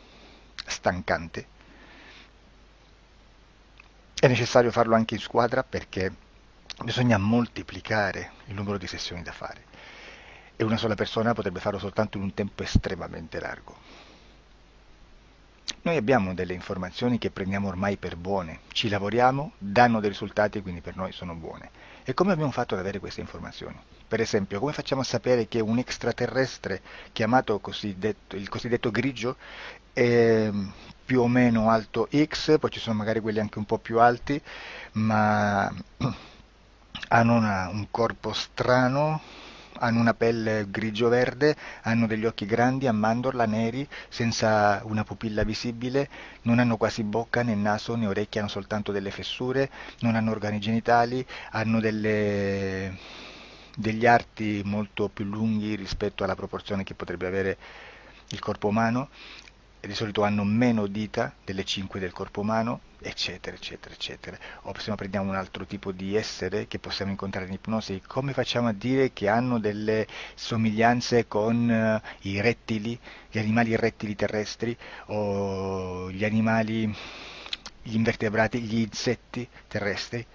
stancante. È necessario farlo anche in squadra perché bisogna moltiplicare il numero di sessioni da fare e una sola persona potrebbe farlo soltanto in un tempo estremamente largo. Noi abbiamo delle informazioni che prendiamo ormai per buone, ci lavoriamo, danno dei risultati e quindi per noi sono buone. E come abbiamo fatto ad avere queste informazioni? Per esempio, come facciamo a sapere che un extraterrestre chiamato il cosiddetto grigio è più o meno alto X, poi ci sono magari quelli anche un po' più alti, ma hanno un corpo strano, hanno una pelle grigio-verde, hanno degli occhi grandi a mandorla neri, senza una pupilla visibile, non hanno quasi bocca né naso né orecchie, hanno soltanto delle fessure, non hanno organi genitali, hanno degli arti molto più lunghi rispetto alla proporzione che potrebbe avere il corpo umano, e di solito hanno meno dita delle 5 del corpo umano, eccetera, eccetera, eccetera. O se no prendiamo un altro tipo di essere che possiamo incontrare in ipnosi, come facciamo a dire che hanno delle somiglianze con i rettili, gli animali rettili terrestri o gli animali, gli invertebrati, gli insetti terrestri?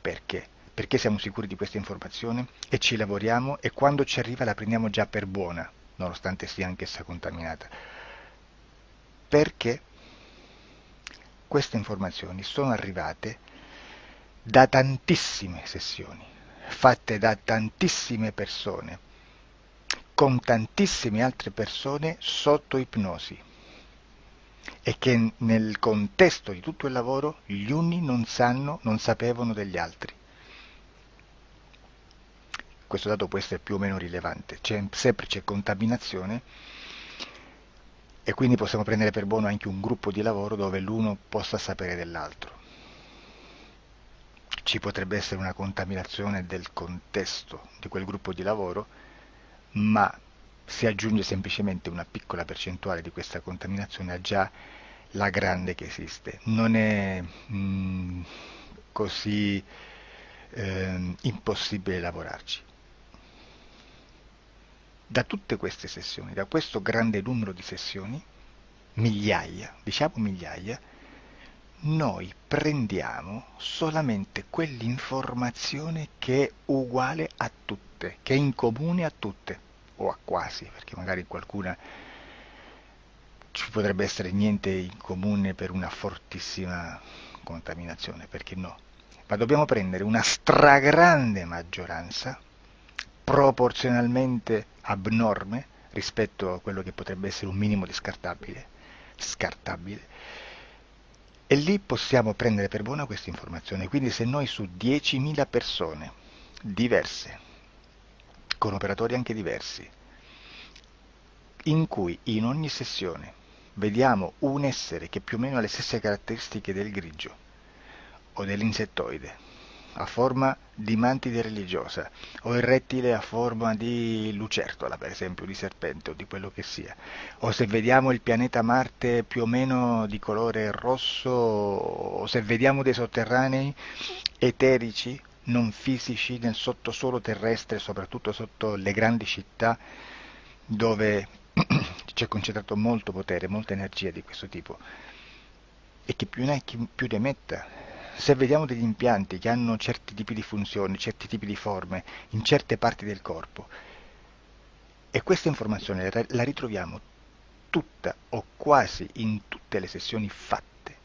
Perché? Perché siamo sicuri di questa informazione e ci lavoriamo e quando ci arriva la prendiamo già per buona, nonostante sia anch'essa contaminata. Perché queste informazioni sono arrivate da tantissime sessioni, fatte da tantissime persone, con tantissime altre persone sotto ipnosi, e che nel contesto di tutto il lavoro gli uni non sapevano degli altri. Questo dato può essere più o meno rilevante, sempre c'è contaminazione, e quindi possiamo prendere per buono anche un gruppo di lavoro dove l'uno possa sapere dell'altro. Ci potrebbe essere una contaminazione del contesto di quel gruppo di lavoro, ma si aggiunge semplicemente una piccola percentuale di questa contaminazione a già la grande che esiste. Non è così impossibile lavorarci. Da tutte queste sessioni, da questo grande numero di sessioni, migliaia, diciamo migliaia, noi prendiamo solamente quell'informazione che è uguale a tutte, che è in comune a tutte, o a quasi, perché magari qualcuna ci potrebbe essere niente in comune per una fortissima contaminazione, perché no? Ma dobbiamo prendere una stragrande maggioranza, proporzionalmente abnorme rispetto a quello che potrebbe essere un minimo di scartabile, e lì possiamo prendere per buona questa informazione. Quindi se noi su 10.000 persone diverse, con operatori anche diversi, in cui in ogni sessione vediamo un essere che più o meno ha le stesse caratteristiche del grigio o dell'insettoide, a forma di mantide religiosa, o il rettile a forma di lucertola, per esempio, di serpente o di quello che sia, o se vediamo il pianeta Marte più o meno di colore rosso, o se vediamo dei sotterranei eterici, non fisici, nel sottosuolo terrestre, soprattutto sotto le grandi città, dove c'è concentrato molto potere, molta energia di questo tipo, e che più ne ha più ne metta. Se vediamo degli impianti che hanno certi tipi di funzioni, certi tipi di forme in certe parti del corpo, e questa informazione la ritroviamo tutta o quasi in tutte le sessioni fatte,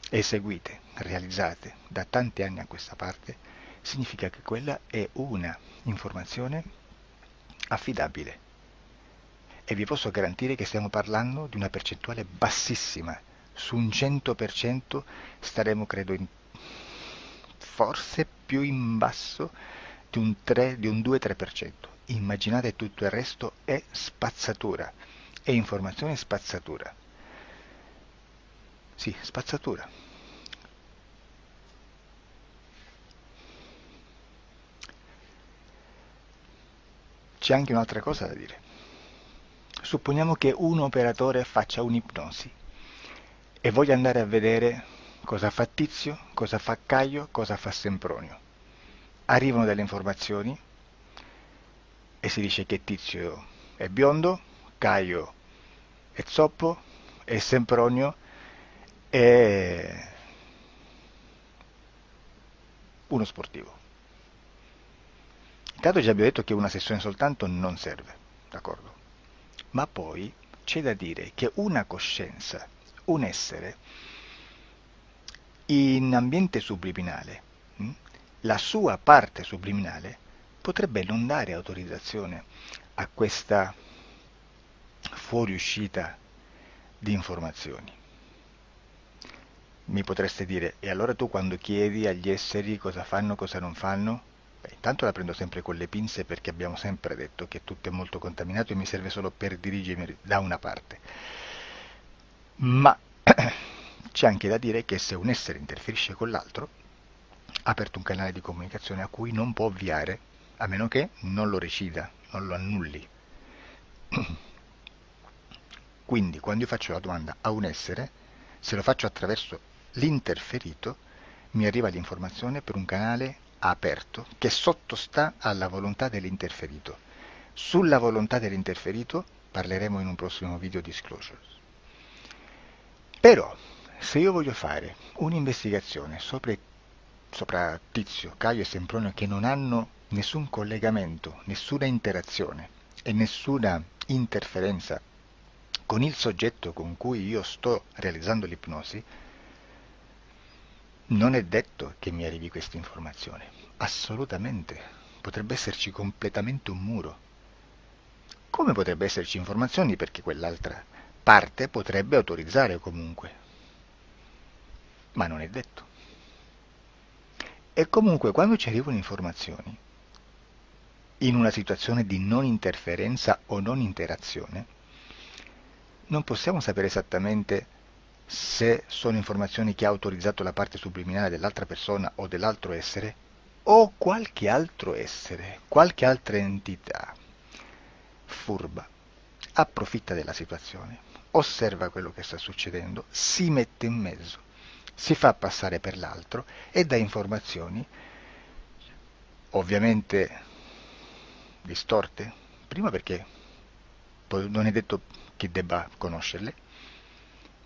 eseguite, realizzate da tanti anni a questa parte, significa che quella è una informazione affidabile. E vi posso garantire che stiamo parlando di una percentuale bassissima. Su un 100% staremo, credo, forse più in basso di un 2-3%. Immaginate, tutto il resto è spazzatura, è informazione spazzatura. Sì, spazzatura. C'è anche un'altra cosa da dire. Supponiamo che un operatore faccia un'ipnosi e voglia andare a vedere cosa fa Tizio, cosa fa Caio, cosa fa Sempronio. Arrivano delle informazioni e si dice che Tizio è biondo, Caio è zoppo e Sempronio è uno sportivo. Intanto già abbiamo detto che una sessione soltanto non serve, d'accordo? Ma poi c'è da dire che una coscienza, un essere, in ambiente subliminale, la sua parte subliminale potrebbe non dare autorizzazione a questa fuoriuscita di informazioni. Mi potreste dire, e allora tu quando chiedi agli esseri cosa fanno, cosa non fanno? Beh, intanto la prendo sempre con le pinze, perché abbiamo sempre detto che tutto è molto contaminato e mi serve solo per dirigermi da una parte. Ma c'è anche da dire che se un essere interferisce con l'altro, ha aperto un canale di comunicazione a cui non può ovviare, a meno che non lo recida, non lo annulli. Quindi quando io faccio la domanda a un essere, se lo faccio attraverso l'interferito, mi arriva l'informazione per un canale aperto che sottostà alla volontà dell'interferito. Sulla volontà dell'interferito parleremo in un prossimo video disclosures. Però, se io voglio fare un'investigazione sopra Tizio, Caio e Sempronio, che non hanno nessun collegamento, nessuna interazione e nessuna interferenza con il soggetto con cui io sto realizzando l'ipnosi, non è detto che mi arrivi questa informazione. Assolutamente. Potrebbe esserci completamente un muro. Come potrebbe esserci informazioni, perché quell'altra parte potrebbe autorizzare comunque. Ma non è detto. E comunque quando ci arrivano informazioni, in una situazione di non interferenza o non interazione, non possiamo sapere esattamente se sono informazioni che ha autorizzato la parte subliminale dell'altra persona o dell'altro essere, o qualche altro essere, qualche altra entità furba, approfitta della situazione, osserva quello che sta succedendo, si mette in mezzo, si fa passare per l'altro e dà informazioni, ovviamente distorte, prima perché non è detto che debba conoscerle,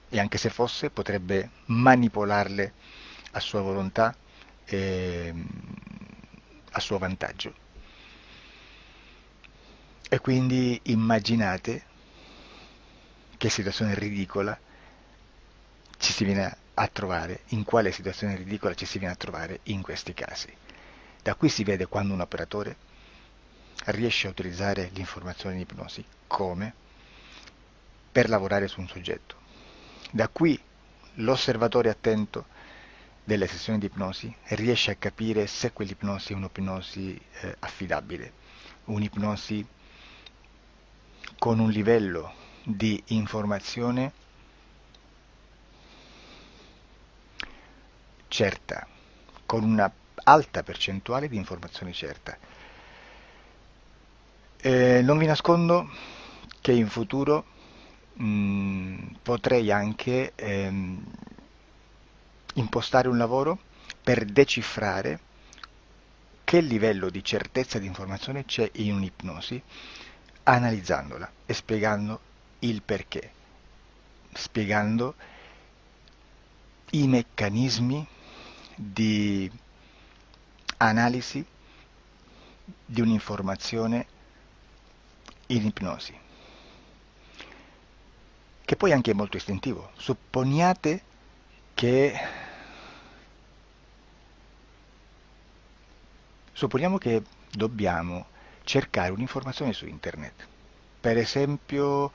e anche se fosse potrebbe manipolarle a sua volontà e a suo vantaggio. E quindi immaginate che situazione ridicola ci si viene a trovare, in quale situazione ridicola ci si viene a trovare in questi casi. Da qui si vede quando un operatore riesce a utilizzare l'informazione in ipnosi come per lavorare su un soggetto. Da qui l'osservatore attento delle sessioni di ipnosi riesce a capire se quell'ipnosi è un'ipnosi affidabile, un'ipnosi con un livello di informazione certa, con una alta percentuale di informazione certa. Non vi nascondo che in futuro potrei anche impostare un lavoro per decifrare che livello di certezza di informazione c'è in un'ipnosi, analizzandola e spiegando il perché, spiegando i meccanismi di analisi di un'informazione in ipnosi, che poi anche è molto istintivo. Supponiamo che dobbiamo cercare un'informazione su internet, per esempio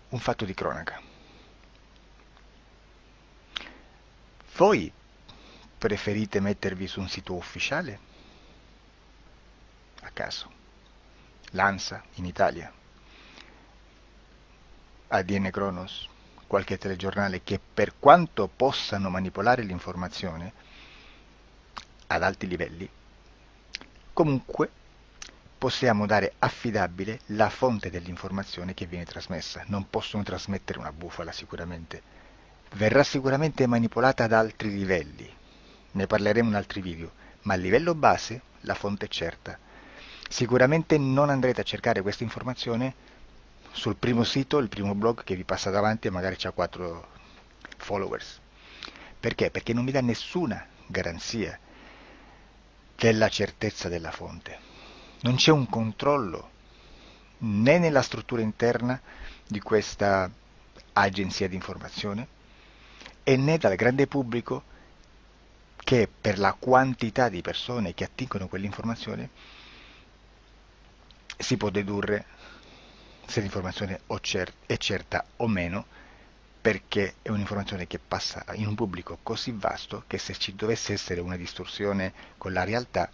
un fatto di cronaca. Voi preferite mettervi su un sito ufficiale? A caso. L'ANSA in Italia, ADN Kronos, qualche telegiornale che per quanto possano manipolare l'informazione ad alti livelli, comunque possiamo dare affidabile la fonte dell'informazione che viene trasmessa. Non possono trasmettere una bufala sicuramente. Verrà sicuramente manipolata ad altri livelli. Ne parleremo in altri video, ma a livello base la fonte è certa. Sicuramente non andrete a cercare questa informazione sul primo sito, il primo blog che vi passa davanti e magari c'ha 4 followers. Perché? Perché non vi dà nessuna garanzia della certezza della fonte. Non c'è un controllo né nella struttura interna di questa agenzia di informazione e né dal grande pubblico, che per la quantità di persone che attingono quell'informazione si può dedurre se l'informazione è certa o meno, perché è un'informazione che passa in un pubblico così vasto che se ci dovesse essere una distorsione con la realtà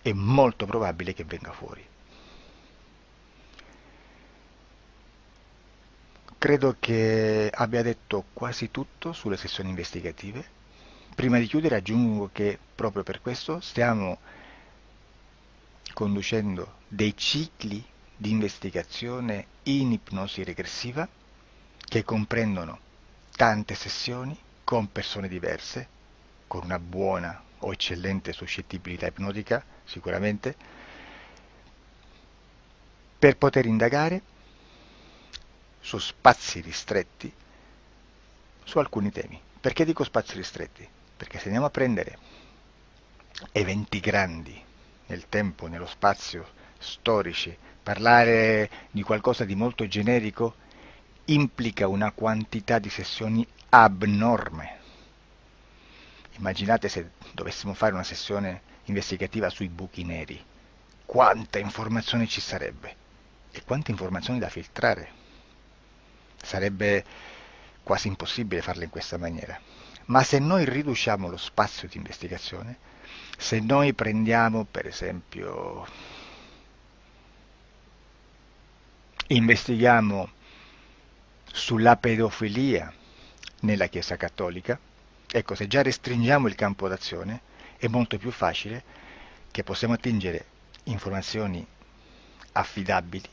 è molto probabile che venga fuori. Credo che abbia detto quasi tutto sulle sessioni investigative. Prima di chiudere aggiungo che proprio per questo stiamo conducendo dei cicli di investigazione in ipnosi regressiva che comprendono tante sessioni con persone diverse, con una buona o eccellente suscettibilità ipnotica sicuramente, per poter indagare su spazi ristretti su alcuni temi. Perché dico spazi ristretti? Perché se andiamo a prendere eventi grandi nel tempo, nello spazio, storici, parlare di qualcosa di molto generico implica una quantità di sessioni abnorme. Immaginate se dovessimo fare una sessione investigativa sui buchi neri, quanta informazione ci sarebbe e quante informazioni da filtrare. Sarebbe quasi impossibile farlo in questa maniera. Ma se noi riduciamo lo spazio di investigazione, se noi prendiamo per esempio, investighiamo sulla pedofilia nella Chiesa Cattolica. Ecco, se già restringiamo il campo d'azione, è molto più facile che possiamo attingere informazioni affidabili,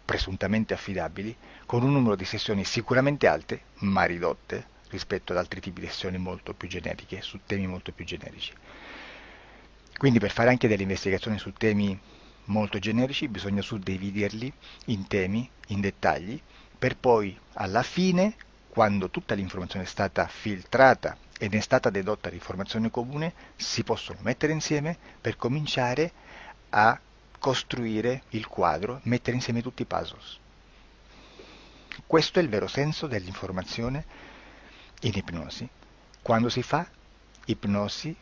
presuntamente affidabili, con un numero di sessioni sicuramente alte, ma ridotte rispetto ad altri tipi di sessioni molto più generiche, su temi molto più generici. Quindi per fare anche delle investigazioni su temi molto generici bisogna suddividerli in temi, in dettagli, per poi alla fine, quando tutta l'informazione è stata filtrata ed è stata dedotta l'informazione comune, si possono mettere insieme per cominciare a costruire il quadro, mettere insieme tutti i puzzles. Questo è il vero senso dell'informazione in ipnosi, quando si fa ipnosi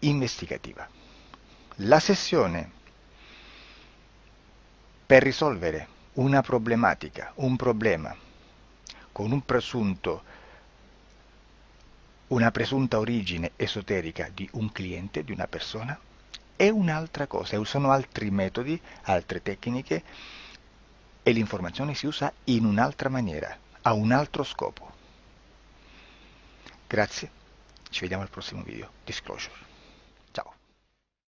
investigativa. La sessione per risolvere una problematica, un problema, con una presunta origine esoterica di un cliente, di una persona, è un'altra cosa, sono altri metodi, altre tecniche e l'informazione si usa in un'altra maniera, ha un altro scopo. Grazie, ci vediamo al prossimo video. Disclosure.